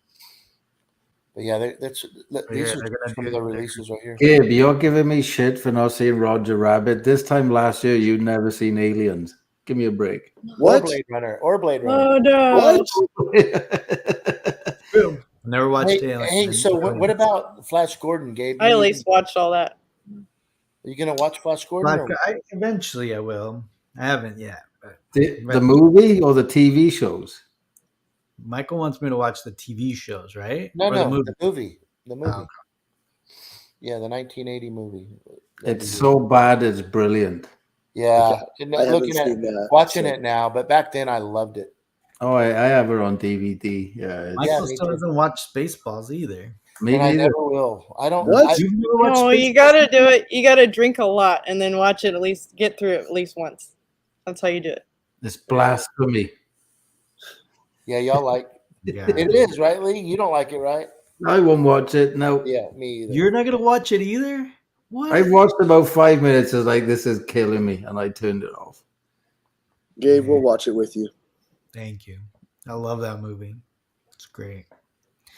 but yeah, these yeah, are they're some gonna of do- the releases right here. Gabe, you're giving me shit for not seeing Roger Rabbit. This time last year, you'd never seen Aliens. Give me a break. Or What? Blade Runner. Or Blade Runner. Oh no! What? Never watched Hey, Aliens. so what about Flash Gordon, Gabe? I at least watched all that. Are you gonna watch Flash Gordon? Or? Eventually I will. I haven't yet. But the movie or the TV shows? Michael wants me to watch the TV shows, right? No, Or the movie. the movie. The movie. Oh, Yeah, the 1980 movie. It's so bad, it's brilliant. Yeah, Okay. and I haven't looking at seen that. watching so- it now, but back then I loved it. Oh, I have her on DVD. Yeah, Michael me still too. doesn't watch Spaceballs either. me And I neither. never will. I don't. What? You've never watched No, you Spaceballs? gotta do it. You gotta drink a lot and then watch it get through it at least once. That's how you do it. It's blasphemy. Yeah, y'all like Yeah. it is right, Lee. You don't like it, right? I won't watch it. No, Yeah, me either. You're not gonna watch it either? What? I've watched about 5 minutes. It's like this is killing me, and I turned it off. Gabe, we'll watch it with you. Thank you. I love that movie. It's great.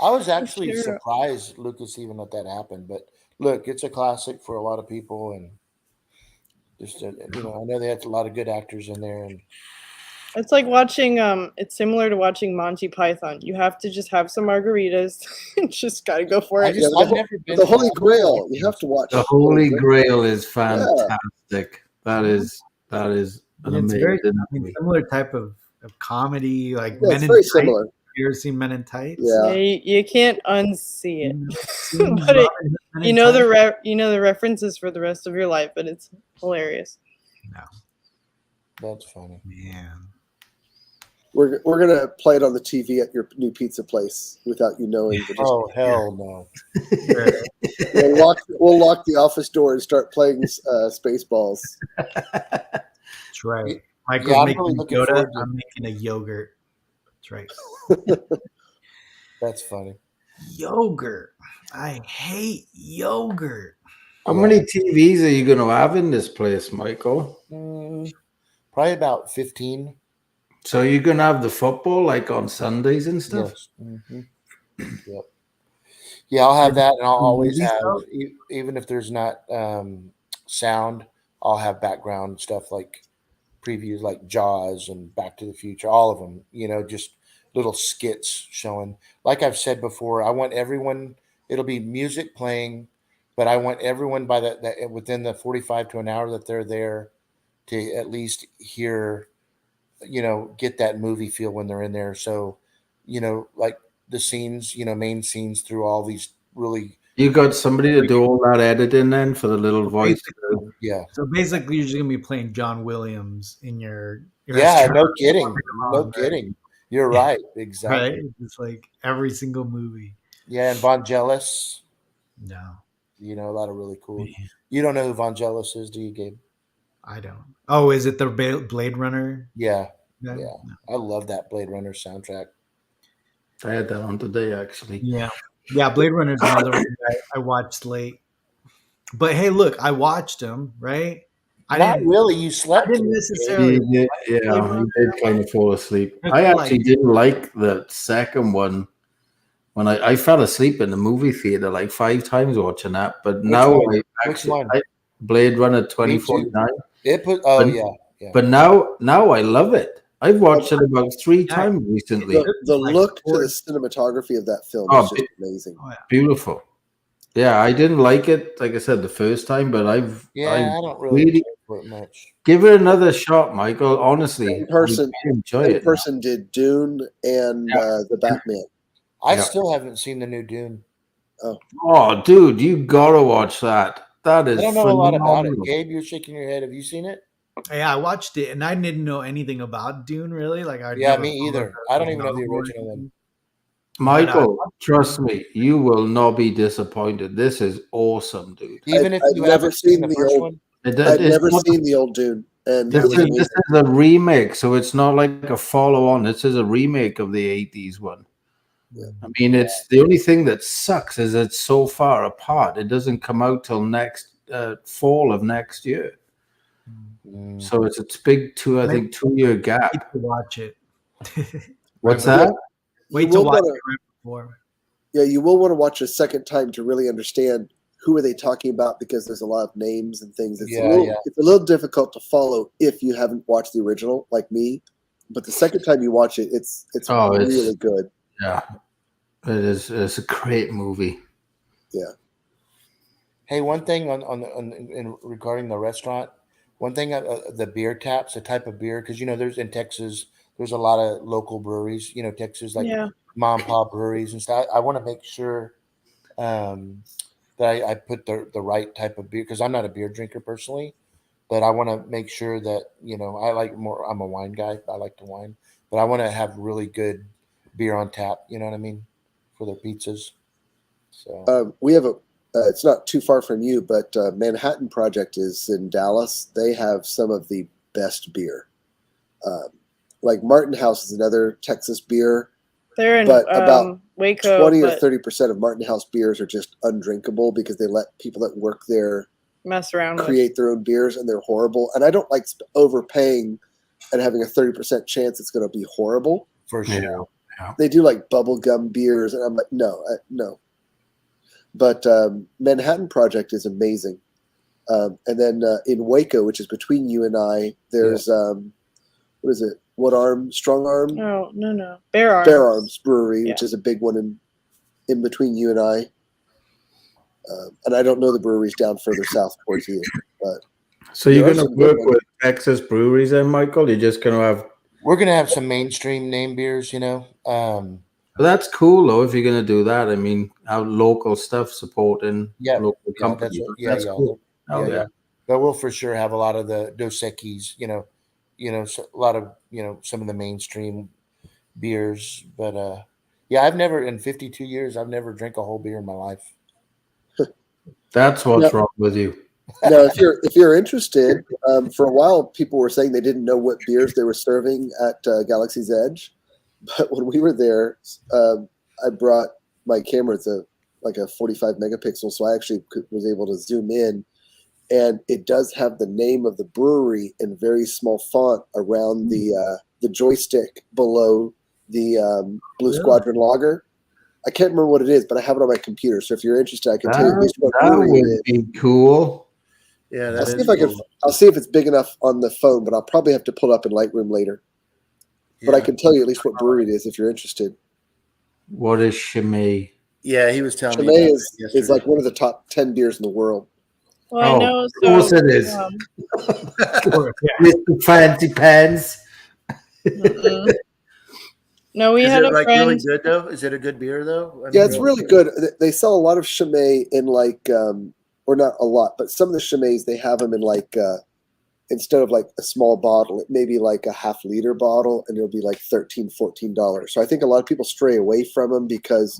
I was actually Sure. surprised Lucas even let that happen. But look, it's a classic for a lot of people, and just I know they had a lot of good actors in there, and It's like watching it's similar to watching Monty Python. You have to just have some margaritas and just gotta go for I it. just Yeah, I've never been the Holy I've never Grail. liked You have to watch The Holy Grail. Grail is Yeah. fantastic. That is an It's very amazing movie. similar type of comedy, like Yeah, Men it's in very Tights. similar. You ever seen Men in Tights? Yeah. Yeah, you can't unsee it. Seen But Robin Hood, Men in Tights? you know the references for the rest of your life, but it's hilarious. No, That's funny. man. We're gonna play it on the TV at your new pizza place without you knowing. But just, Oh hell no! we'll lock the office door and start playing Spaceballs. That's right. Yeah, Michael's I'm making really a looking Yoda. forward to- I'm making a yogurt. That's right. That's funny. Yogurt. I hate yogurt. How many TVs are you going to have in this place, Michael? Probably about 15. So you're going to have the football like on Sundays and stuff? Yes. Yep. Yeah, I'll have that, and I'll always Movies, have, though? even if there's not sound, I'll have background stuff like previews, like Jaws and Back to the Future, all of them. Just little skits showing. Like I've said before, I want everyone. It'll be music playing, but I want everyone by that within the 45 to an hour that they're there to at least hear, get that movie feel when they're in there. So, like the scenes, main scenes through all these really, You got somebody to do all that editing then for the little voice? yeah. So basically, you're just gonna be playing John Williams in your Yeah, restaurant. no kidding. No Right? kidding. You're right. Exactly. Right? It's like every single movie. Yeah, and Vangelis, No, a lot of really cool. man, You don't know who Vangelis is, do you, Gabe? I don't. Oh, is it the Blade Runner? Yeah. guy? Yeah. I love that Blade Runner soundtrack. I had that on today, actually. Yeah. Yeah, Blade Runner is another one that I watched late. But hey, look, I watched them, right? Not really. You I slept. didn't through it, necessarily. Yeah, he did kind of fall asleep. I actually didn't like the second one. When I fell asleep in the movie theater like 5 times watching that, but now one? I Which actually one? Blade Runner Me 2049. too. Oh, But- yeah. But now I love it. I've watched it about 3 times recently. The look to the cinematography of that film is just amazing. Oh, yeah. Beautiful. Yeah, I didn't like it, like I said, the first time, but I don't really care for it much. give it another shot, Michael. Honestly, In person, I enjoy it. person did Dune and the Batman. I still haven't seen the new Dune. Oh, dude, you gotta watch that. That is I don't know a lot about it. phenomenal. Gabe, you're shaking your head. Have you seen it? Yeah, I watched it, and I didn't know anything about Dune really. Like, I Yeah, me either. I don't even know the original one. Michael, trust me, you will not be disappointed. This is awesome, dude. Even if I've you never haven't seen the seen the first old- one. I've never seen the old Dune, and This it was is a remake, so it's not like a follow-on. This is a remake of the 80s one. Yeah. I mean, it's the only thing that sucks is it's so far apart. It doesn't come out till next fall of next year. So it's a big 2-year gap. Wait to watch it. What's that? Wait You to will watch wanna- it right before. Yeah, you will want to watch a second time to really understand who are they talking about, because there's a lot of names and things. It's a little difficult to follow if you haven't watched the original, like me. But the second time you watch it, it's really good. Yeah, it is. It's a great movie. Yeah. Hey, one thing in regarding the restaurant, one thing the beer taps, the type of beer, because there's in Texas, there's a lot of local breweries. Texas, like mom and pop breweries and stuff. I want to make sure that I put the right type of beer, because I'm not a beer drinker personally, but I want to make sure that I like more. I'm a wine guy. I like to wine, but I want to have really good beer on tap. You know what I mean, for their pizzas. So We have it's not too far from you, but Manhattan Project is in Dallas. They have some of the best beer. Like Martin House is another Texas beer. They're in but about Waco. 20 or 30% of Martin House beers are just undrinkable because they let people that work there mess around create their own beers, and they're horrible. And I don't like overpaying and having a 30% chance it's going to be horrible. For sure. They do like bubblegum beers, and I'm like, no. But Manhattan Project is amazing. And then in Waco, which is between you and I, there's what is it? Strong Arm? No. Bear Arms Brewery, Yeah. which is a big one in between you and I. And I don't know the breweries down further south towards you, but so you're going to work with Texas breweries, then, Michael? You're just going to have. We're gonna have some mainstream name beers, you know. But that's cool, though. If you're going to do that, I mean, our local stuff supporting local companies. That's cool. Yeah. But we'll for sure have a lot of the Dos Equis, so a lot of some of the mainstream beers. But I've never in 52 years I've never drank a whole beer in my life. That's what's wrong with you. Now, if you're interested, for a while people were saying they didn't know what beers they were serving at Galaxy's Edge, but when we were there, I brought my camera. It's like a 45 megapixel, so I actually was able to zoom in, and it does have the name of the brewery in very small font around the joystick below the Blue Squadron lager. I can't remember what it is, but I have it on my computer. So if you're interested, I can tell you what brewery it is. That would be cool. Yeah, I'll see if it's big enough on the phone, but I'll probably have to pull it up in Lightroom later. Yeah. But I can tell you at least what brewery it is if you're interested. What is Chimay? Yeah, he was telling me. Chimay is like one of the top 10 beers in the world. Well, I know. Of course it is. With the fancy pants. No, we had a friend. Really good though. Is it a good beer though? Yeah, it's really good. They sell a lot of Chimay in like, or not a lot, but some of the Chimays they have them in like, instead of like a small bottle, it may be like a half-liter bottle, and it'll be like $13-14. So I think a lot of people stray away from them because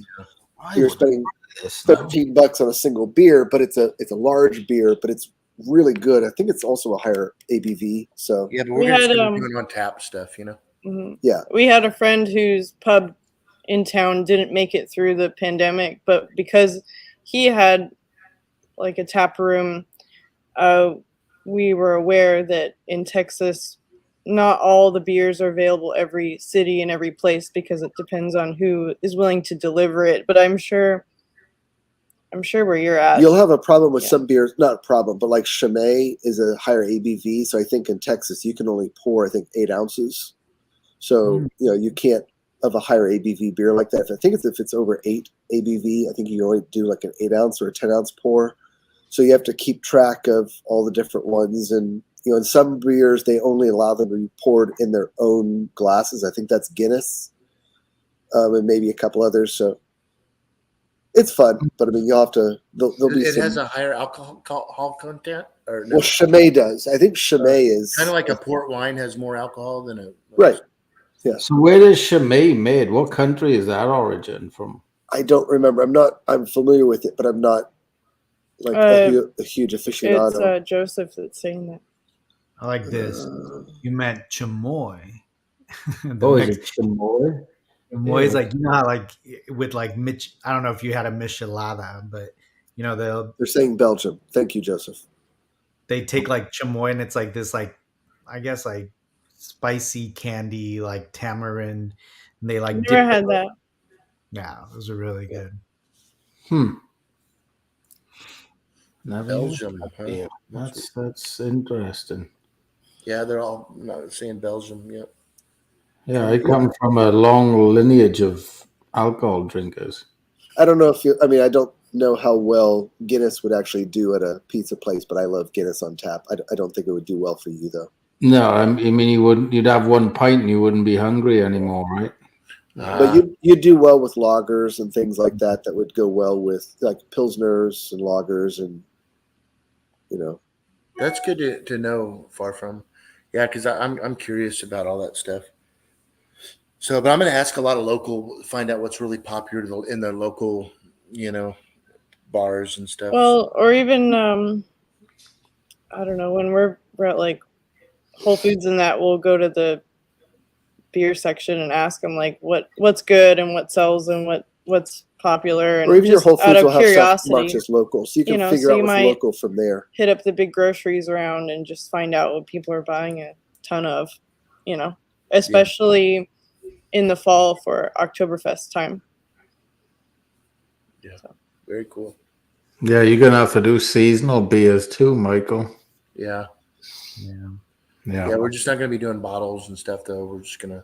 you're spending $13 on a single beer, but it's a large beer, but it's really good. I think it's also a higher ABV. So yeah, but we're going to doing on tap stuff, Mm-hmm. Yeah, we had a friend whose pub in town didn't make it through the pandemic, but because he had like a tap room, we were aware that in Texas, not all the beers are available every city and every place because it depends on who is willing to deliver it. But I'm sure where you're at, you'll have a problem with some beers. Not a problem, but like Chimay is a higher ABV. So I think in Texas you can only pour 8 ounces. So you can't have a higher ABV beer like that. I think if it's over 8 ABV, I think you can only do like an 8 ounce or a 10 ounce pour. So you have to keep track of all the different ones. And in some beers they only allow them to be poured in their own glasses. I think that's Guinness, and maybe a couple others. So it's fun, but I mean you'll have to. There'll be. It has a higher alcohol content, or no? Well, Chimay does. I think Chimay is kind of like a port wine has more alcohol than a right. Yeah. So where is Chimay made? What country is that origin from? I don't remember. I'm familiar with it, but I'm not like a huge aficionado. It's Joseph that's saying that. I like this. You meant chamoy. Is it chamoy? Chamoy is like, how like with like Mitch. I don't know if you had a michelada, but they're saying Belgium. Thank you, Joseph. They take like chamoy and it's like this, like I guess like spicy candy, like tamarind. And they like never had that. Yeah, those are really good. Belgium. Huh? That's interesting. Yeah, they're all saying Belgium. Yep. Yeah, I come from a long lineage of alcohol drinkers. I don't know if you. I mean, I don't know how well Guinness would actually do at a pizza place, but I love Guinness on tap. I don't think it would do well for you though. No, I mean you'd have one pint and you wouldn't be hungry anymore, right? But you'd do well with lagers and things like that. That would go well with like pilsners and lagers, and That's good to know. Far from, yeah, because I'm curious about all that stuff. So, but I'm going to ask a lot of find out what's really popular in the local, bars and stuff. Well, or even I don't know, when we're at like Whole Foods and that, we'll go to the beer section and ask them like what's good and what sells and what's popular, and or even your Whole Foods will have stuff curiosity, just local, so you can figure out what's local from there. Hit up the big groceries around and just find out what people are buying a ton of, especially in the fall for Oktoberfest time. Yeah, very cool. Yeah, you're gonna have to do seasonal beers too, Michael. Yeah. Yeah. We're just not going to be doing bottles and stuff, though. We're just going to,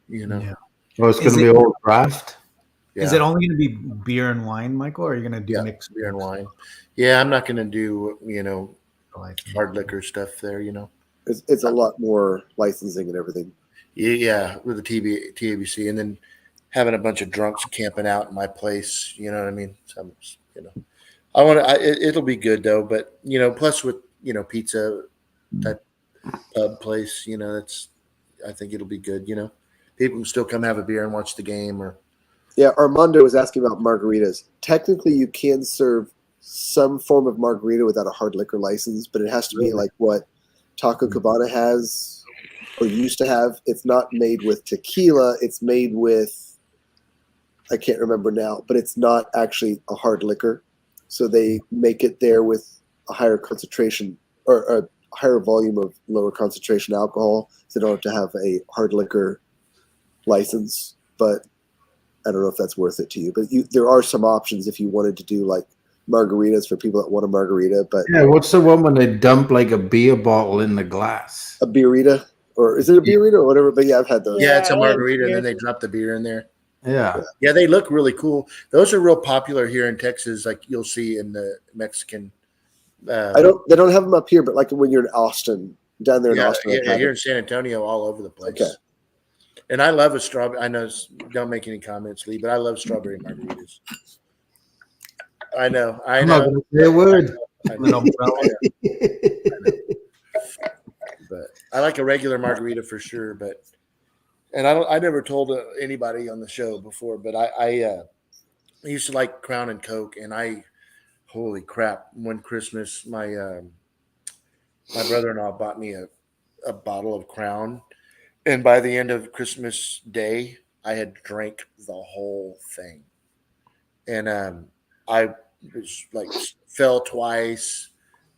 Yeah. Well, it's Is gonna be it- all draft. Is it only going to be beer and wine, Michael, or are you going to do mixed beer and wine? Yeah, I'm not going to do, license? hard liquor stuff there, It's a lot more licensing and everything. Yeah, with the TABC, and then having a bunch of drunks camping out in my place. You know what I mean? So I want to. It'll be good though, but plus with pizza type pub place, I think it'll be good. People can still come have a beer and watch the game, or Yeah, Armando was asking about margaritas. Technically, you can serve some form of margarita without a hard liquor license, but it has to be like what Taco Cabana has or used to have. It's not made with tequila. It's made with, I can't remember now, but it's not actually a hard liquor. So they make it there with a higher concentration or a higher volume of lower concentration alcohol. So they don't have to have a hard liquor license. But I don't know if that's worth it to you. But there are some options if you wanted to do like margaritas for people that want a margarita. But Yeah, what's the one when they dump like a beer bottle in the glass? a beerita, or is it a beerita or whatever? But yeah, I've had those. yeah, it's a I like margarita, and beer. then they drop the beer in there. Yeah. Yeah, they look really cool. Those are real popular here in Texas. Like you'll see in the Mexican. They don't have them up here, but like when you're in Austin, down there in Austin. Yeah, here in San Antonio, all over the place. Okay. And I love a strawberry. I know, don't make any comments, Lee, but I love strawberry margaritas. I know. I'm not gonna say a word. I know. But I like a regular margarita for sure. And I never told anybody on the show before, but I used to like Crown and Coke, and holy crap! One Christmas, my brother-in-law bought me a bottle of Crown, and by the end of Christmas Day, I had drank the whole thing, and I was like fell twice.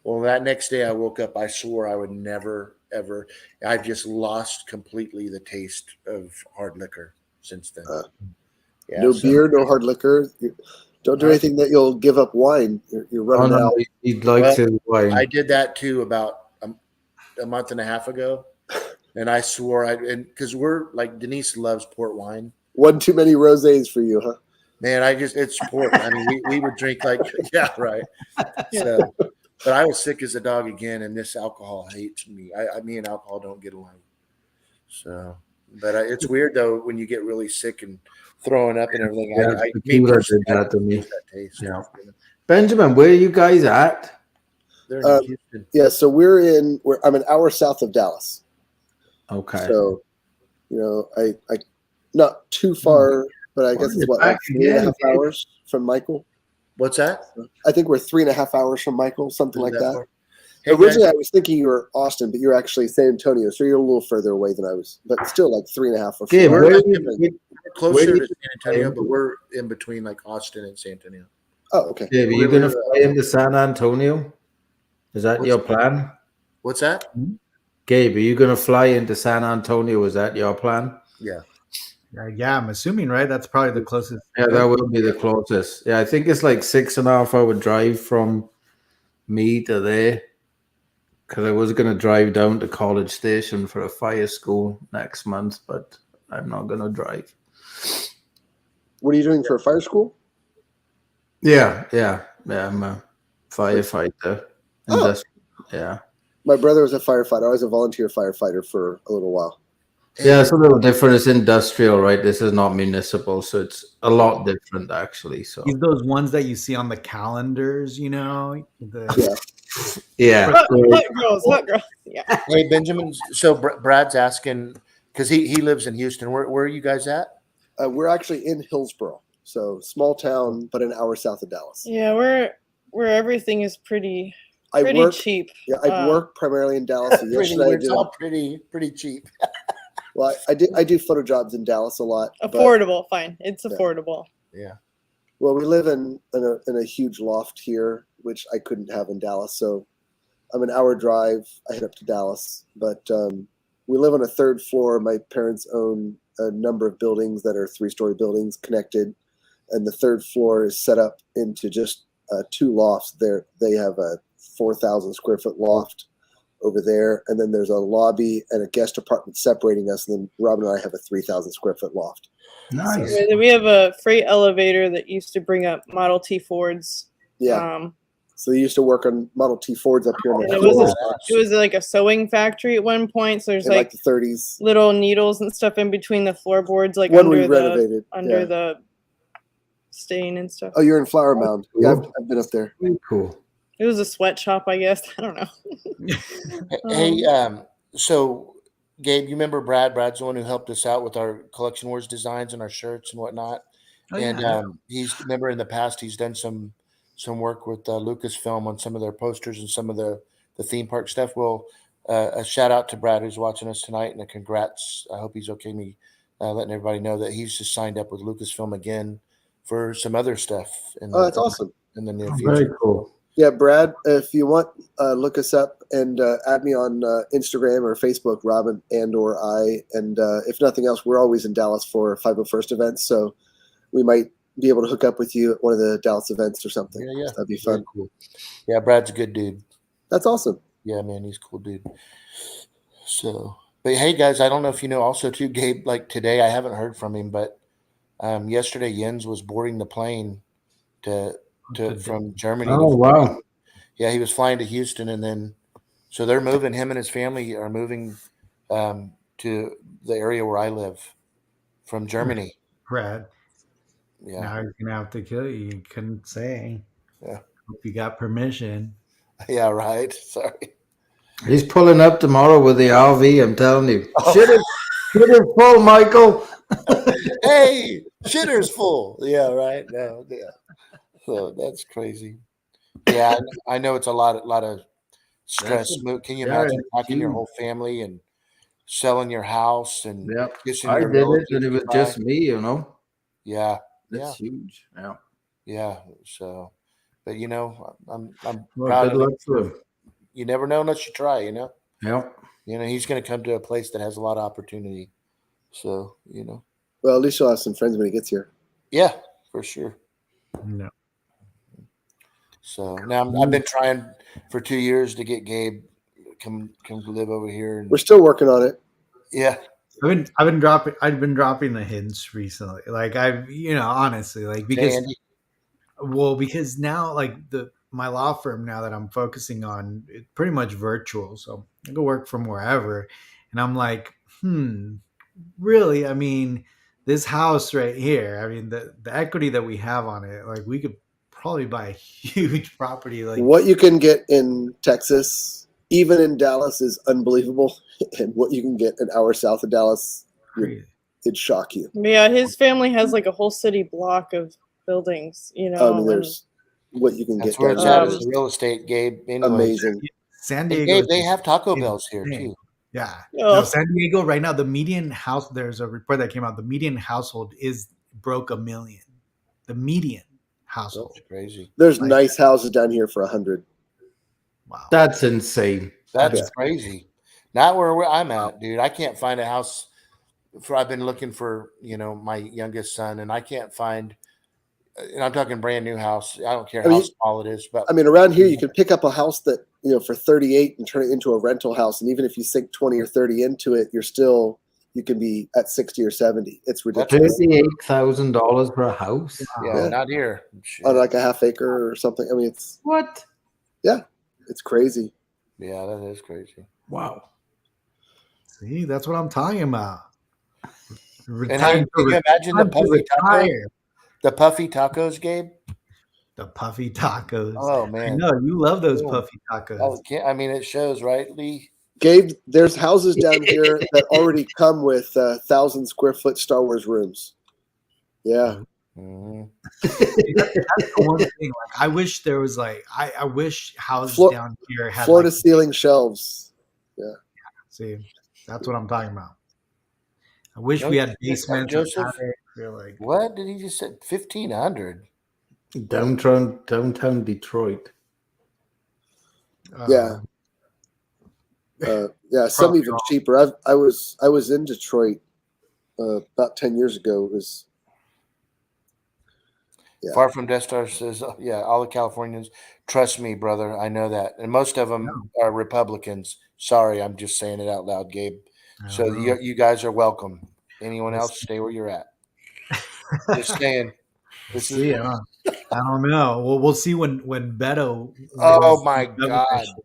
Well, that next day I woke up, I swore I would never, ever. I've just lost completely the taste of hard liquor since then. No beer, no hard liquor. Don't do anything that you'll give up wine. You're running out. He'd like to wine. I did that too about a month and a half ago, and I swore because we're like Denise loves port wine. One too many rosés for you, huh? Man, it's port. I mean, we would drink like right. So. But I was sick as a dog again, and this alcohol hates me. Me and alcohol don't get along. So, but it's weird though when you get really sick and throwing up and everything. Yeah, tequila did that to me. That taste. Yeah. Benjamin, where are you guys at? They're in Houston. Yeah, so I'm an hour south of Dallas. Okay. So, I not too far, but I guess it's like 3.5 hours from Michael. What's that? I think we're 3.5 hours from Michael, something like that. Hey, originally, I was thinking you were Austin, but you're actually San Antonio, so you're a little further away than I was, but still like 3.5 or 4. Okay, we're closer to San Antonio, but we're in between like Austin and San Antonio. Oh, okay. Dave, are you going to fly into San Antonio? Is that your plan? What's that? Gabe, are you going to fly into San Antonio? Is that your plan? Yeah. Yeah, I'm assuming, right? That's probably the closest. Yeah, that will be the closest. Yeah, I think it's like 6.5 hour drive from me to there. Because I was going to drive down to College Station for a fire school next month, but I'm not going to drive. What are you doing for a fire school? Yeah. I'm a firefighter. Yeah. My brother was a firefighter. I was a volunteer firefighter for a little while. Yeah, it's a little different. It's industrial, right? This is not municipal, so it's a lot different, actually. So those ones that you see on the calendars, Yeah. Hot girls. Yeah. Hey, Benjamin. So Brad's asking because he lives in Houston. Where are you guys at? We're actually in Hillsboro, so small town, but an hour south of Dallas. Yeah, where everything is pretty cheap. Yeah, I work primarily in Dallas. It's all pretty cheap. Well, I do photo jobs in Dallas a lot. Affordable, fine. It's affordable. Yeah. Well, we live in a huge loft here, which I couldn't have in Dallas. So I'm an hour drive. I head up to Dallas, but we live on a third floor. My parents own a number of buildings that are 3-story buildings connected, and the third floor is set up into just 2 lofts. There, they have a 4,000 square foot loft over there, and then there's a lobby and a guest apartment separating us. And then Robin and I have a 3,000 square foot loft. Nice. So we have a freight elevator that used to bring up Model T Fords. Yeah. So they used to work on Model T Fords up here. And it was like a sewing factory at one point. So there's in like the 30s, little needles and stuff in between the floorboards, like when we renovated under the stain and stuff. Oh, you're in Flower Mound. Yeah, I've been up there. Very cool. It was a sweatshop, I guess. I don't know. Hey, so Gabe, you remember Brad? Brad's the one who helped us out with our Collection Wars designs and our shirts and whatnot. Oh, and yeah. he's remember in the past he's done some work with Lucasfilm on some of their posters and some of the theme park stuff. Well, a shout out to Brad who's watching us tonight, and a congrats. I hope he's okay me letting everybody know that he's just signed up with Lucasfilm again for some other stuff. That's awesome. In the near future. Very cool. Yeah, Brad, if you want, look us up and add me on Instagram or Facebook, Robin and or I. And if nothing else, we're always in Dallas for 501st events, so we might be able to hook up with you at one of the Dallas events or something. Yeah. That'd be fun. Very cool. Yeah, Brad's a good dude. That's awesome. Yeah, man, he's a cool dude. So, but hey, guys, I don't know if you know also too, Gabe, like today, I haven't heard from him, but yesterday Jens was boarding the plane from Germany. Oh, wow. Yeah, he was flying to Houston, and then so they're moving. Him and his family are moving to the area where I live from Germany. Brad. Yeah. Now he's gonna have to kill you. You couldn't say. Yeah. Hope you got permission. Yeah, right. Sorry. He's pulling up tomorrow with the RV, I'm telling you. Shit is full, Michael. Hey, shitter's full. Yeah, right. No, yeah. So that's crazy. Yeah, I know it's a lot of stress. Can you imagine packing your whole family and selling your house and I did it, and it was just me, you know. Yeah, that's huge. Yeah, yeah. So, but you know, I'm well, proud good of luck to him. You never know unless you try. You know. Yeah. You know, he's going to come to a place that has a lot of opportunity. So, you know. Well, at least you'll have some friends when he gets here. Yeah, for sure. No. So now I've been trying for 2 years to get Gabe come live over here. And, we're still working on it. Yeah. I've been dropping the hints recently. Like honestly, like because now like my law firm now that I'm focusing on, it's pretty much virtual. So I go work from wherever. And I'm like, really? I mean, this house right here, I mean, the equity that we have on it, like we could probably buy a huge property. Like what you can get in Texas, even in Dallas, is unbelievable. And what you can get an hour south of Dallas, it'd shock you. Yeah, his family has like a whole city block of buildings, you know. I mean, there's what you can That's get. Where it's at is real estate, Gabe. Anyway. Amazing. San Diego. Gabe, they have Taco Bells here too. Yeah. No, San Diego right now, the median house, there's a report that came out, the median household broke $1 million. The median household. That's crazy. There's nice houses down here for 100. Wow. That's insane. That's crazy. Not where I'm at, dude. I can't find a house. I've been looking for, my youngest son, and I can't find. And I'm talking brand new house. I don't care how small it is, but I mean, around here you can pick up a house that for 38 and turn it into a rental house, and even if you sink 20 or 30 into it, you can be at 60 or 70. It's ridiculous. $38,000 for a house. Yeah, not here. On like a half acre or something. I mean, it's what? Yeah, it's crazy. Yeah, that is crazy. Wow. See, that's what I'm talking about. And can you imagine the puffy tacos? The puffy tacos, Gabe? The puffy tacos. Oh, man. No, you love those puffy tacos. I mean, it shows, right, Lee? Gabe, there's houses down here that already come with 1,000 square foot Star Wars rooms. Yeah. Mm-hmm. That's the one thing. Like, I wish there was I wish houses down here had floor to ceiling shelves. Yeah. See, that's what I'm talking about. I wish we had basements. Joseph, what did he just say? 1,500. Downtown Detroit. Yeah. Yeah, some Probably even all. cheaper. I was in Detroit about 10 years ago. It was Yeah. Far from Death Star says, yeah, all the Californians. Trust me, brother. I know that. And most of them are Republicans. Sorry, I'm just saying it out loud, Gabe. I So don't know. you guys are welcome. Anyone We'll else, stay where you're at. Just saying. We'll see. I don't know. We'll see when Beto. Oh wins my the God. governorship.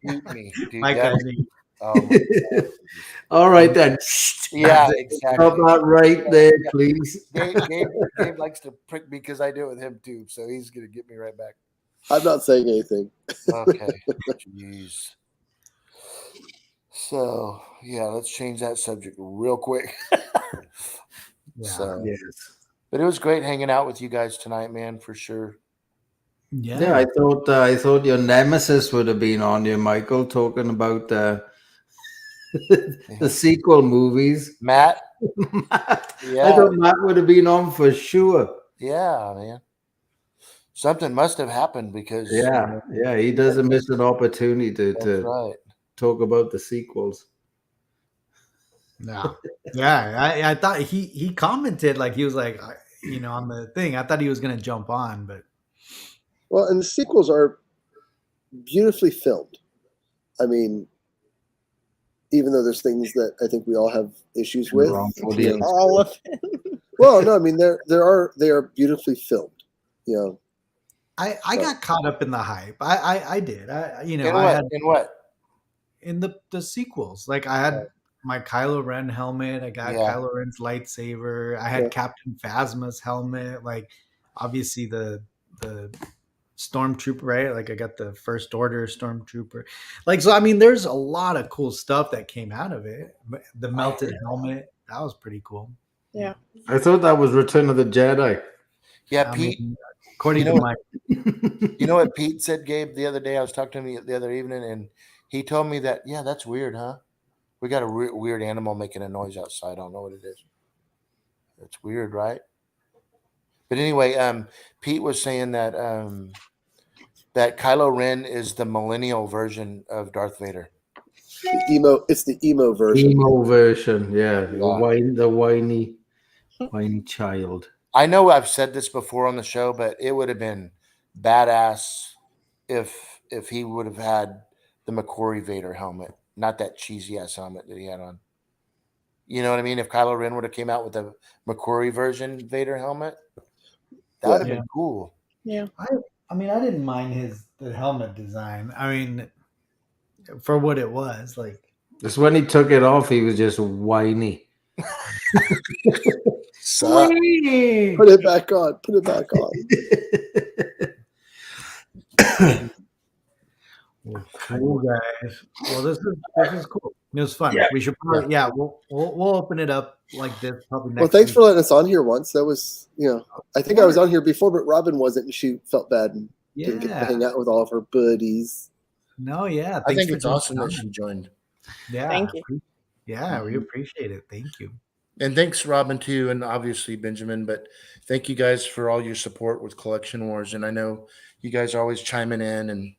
Shoot me, dude. My That- cousin. oh my God. All right then. Yeah, Stop exactly. that right there, please. Gabe likes to prick me because I do it with him too. So he's gonna get me right back. I'm not saying anything. Okay. Jeez. So yeah, let's change that subject real quick. Yeah. So, Yes. but it was great hanging out with you guys tonight, man, for sure. Yeah, I thought your nemesis would have been on you, Michael, talking about the sequel movies. Matt? Matt. Yeah. I thought Matt would have been on for sure. Yeah, man. Something must have happened because Yeah, he doesn't miss an opportunity that's to right. talk about the sequels. No. Yeah, I thought he commented like he was like, on the thing. I thought he was gonna jump on, but Well, and the sequels are beautifully filmed. I mean, even though there's things that I think we all have issues with. Wrong audience. All of it. Well, no, I mean they are beautifully filmed. You know, I got caught up in the hype. I did. In I what? had In what? in the sequels. Like I had my Kylo Ren helmet. I got Yeah. Kylo Ren's lightsaber. I had Yeah. Captain Phasma's helmet. Like obviously the Stormtrooper, right? Like I got the First Order Stormtrooper. Like so, I mean, there's a lot of cool stuff that came out of it. The melted helmet, that was pretty cool. Yeah. I thought that was Return of the Jedi. Yeah, I Pete. mean, according You to know Mike, You know what Pete said, Gabe, the other day? I was talking to him the other evening, and he told me that, yeah, that's weird, huh? We got a weird animal making a noise outside. I don't know what it is. It's weird, right? But anyway, Pete was saying that that Kylo Ren is the millennial version of Darth Vader. it's the emo version. Emo version, yeah. Yeah. The whiny child. I know I've said this before on the show, but it would have been badass if he would have had the McQuarrie Vader helmet, not that cheesy ass helmet that he had on. You know what I mean? If Kylo Ren would have came out with a McQuarrie version Vader helmet, that would have Yeah. been cool. Yeah. I mean, I didn't mind the helmet design. I mean, for what it was, like Just when he took it off, he was just whiny. Suck. Put it back on. Put it back on. cool guys. Well, this is cool. It was fun. Yeah. We should probably we'll open it up like this probably next. Well, thanks week. for letting us on here once. That was, I think I was on here before, but Robin wasn't, and she felt bad and didn't get to hang out with all of her buddies. No, yeah. I think for it's awesome jumping that she on. joined. Yeah. Thank you. Yeah, we appreciate it. Thank you. And thanks, Robin, too, and obviously Benjamin. But thank you guys for all your support with Collection Wars. And I know you guys are always chiming in, and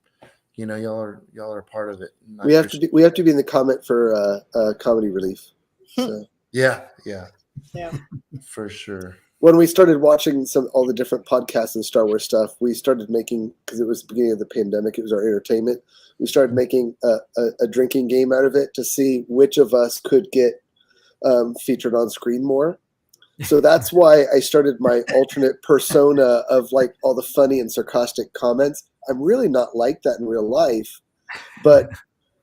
y'all are part of it. We have to be in the comment for comedy relief. So. Yeah, for sure. When we started watching all the different podcasts and Star Wars stuff, we started making, because it was the beginning of the pandemic, it was our entertainment. We started making a drinking game out of it to see which of us could get featured on screen more. So that's why I started my alternate persona of like all the funny and sarcastic comments. I'm really not like that in real life, but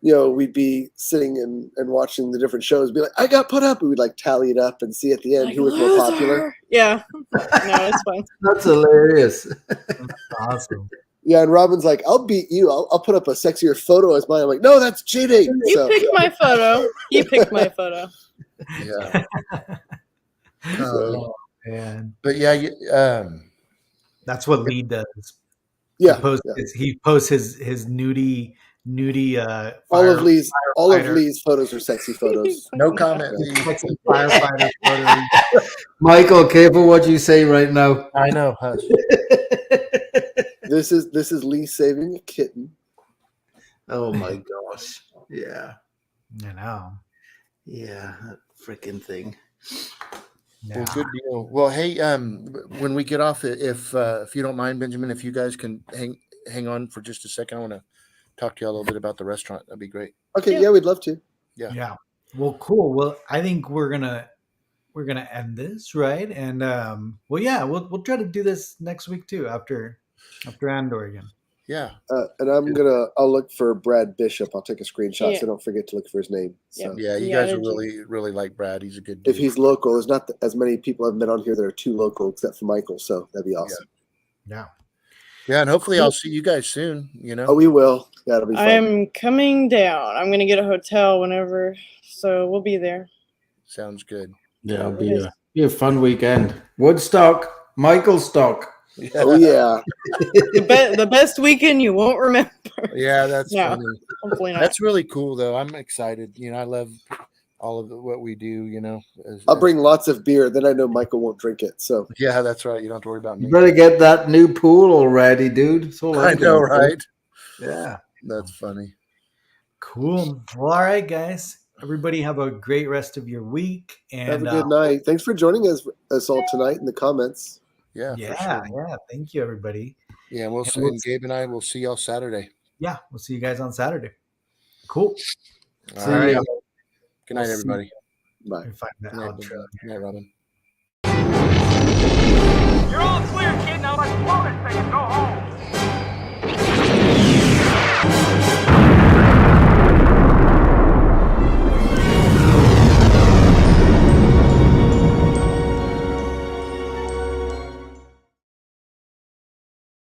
we'd be sitting and watching the different shows, be like, I got put up, and we'd like tally it up and see at the end Like, who was more popular. Yeah. No, it's fine. That's hilarious. That's awesome. Yeah, and Robin's like, I'll beat you. I'll put up a sexier photo as mine. I'm like, no, that's cheating. You picked my photo. You picked my photo. Yeah. Oh, man. But yeah, That's what Lee does. Yeah, He posts his nudie all of Lee's photos are sexy photos. no comment. sexy firefighter photos. Michael, careful what you say right now. I know. Hush. This is Lee saving a kitten. Oh my gosh. Yeah. You know. Yeah. That freaking thing. Yeah. Well, good deal. Well, hey, when we get off, if you don't mind, Benjamin, if you guys can hang on for just a second, I want to talk to you a little bit about the restaurant. That'd be great. Okay, Yeah. yeah, we'd love to. Yeah. Well, cool. Well, I think we're gonna end this, right? And we'll try to do this next week too, after Andor again. Yeah. And I'll look for Brad Bishop. I'll take a screenshot Yeah. so don't forget to look for his name. So Yeah. You Yeah, guys I are did really, really like Brad. He's a good dude. if he's local, there's not as many people I've met on here that are too local, except for Michael. So that'd be awesome. Yeah. Yeah, and hopefully I'll see you guys soon. You know. Oh, we will. Yeah, it'll be fun. I'm coming down. I'm gonna get a hotel whenever, so we'll be there. Sounds good. Yeah, it'll be a fun weekend. Woodstock, Michaelstock. Oh yeah. The best weekend you won't remember. Yeah, that's No. funny. Hopefully not. That's really cool, though. I'm excited. You know, I love all of what we do. You know, I'll bring lots of beer. Then I know Michael won't drink it. So Yeah, that's right. You don't have to worry about me. You better get that new pool already, dude. That's all I I'm know, gonna do. right? Yeah. That's funny. Cool. Well, all right, guys. Everybody have a great rest of your week. And have a good night. Thanks for joining us all tonight in the comments. Yeah, Yeah, for sure. yeah. Thank you, everybody. Yeah, we'll And see. And Gabe and I will see y'all Saturday. Yeah, we'll see you guys on Saturday. Cool. All See right. ya. Good night, We'll see- everybody. Bye. Let me find that Good night, outro. Good night, Robin. You're all clear, kid. Now let's blow this thing and go home.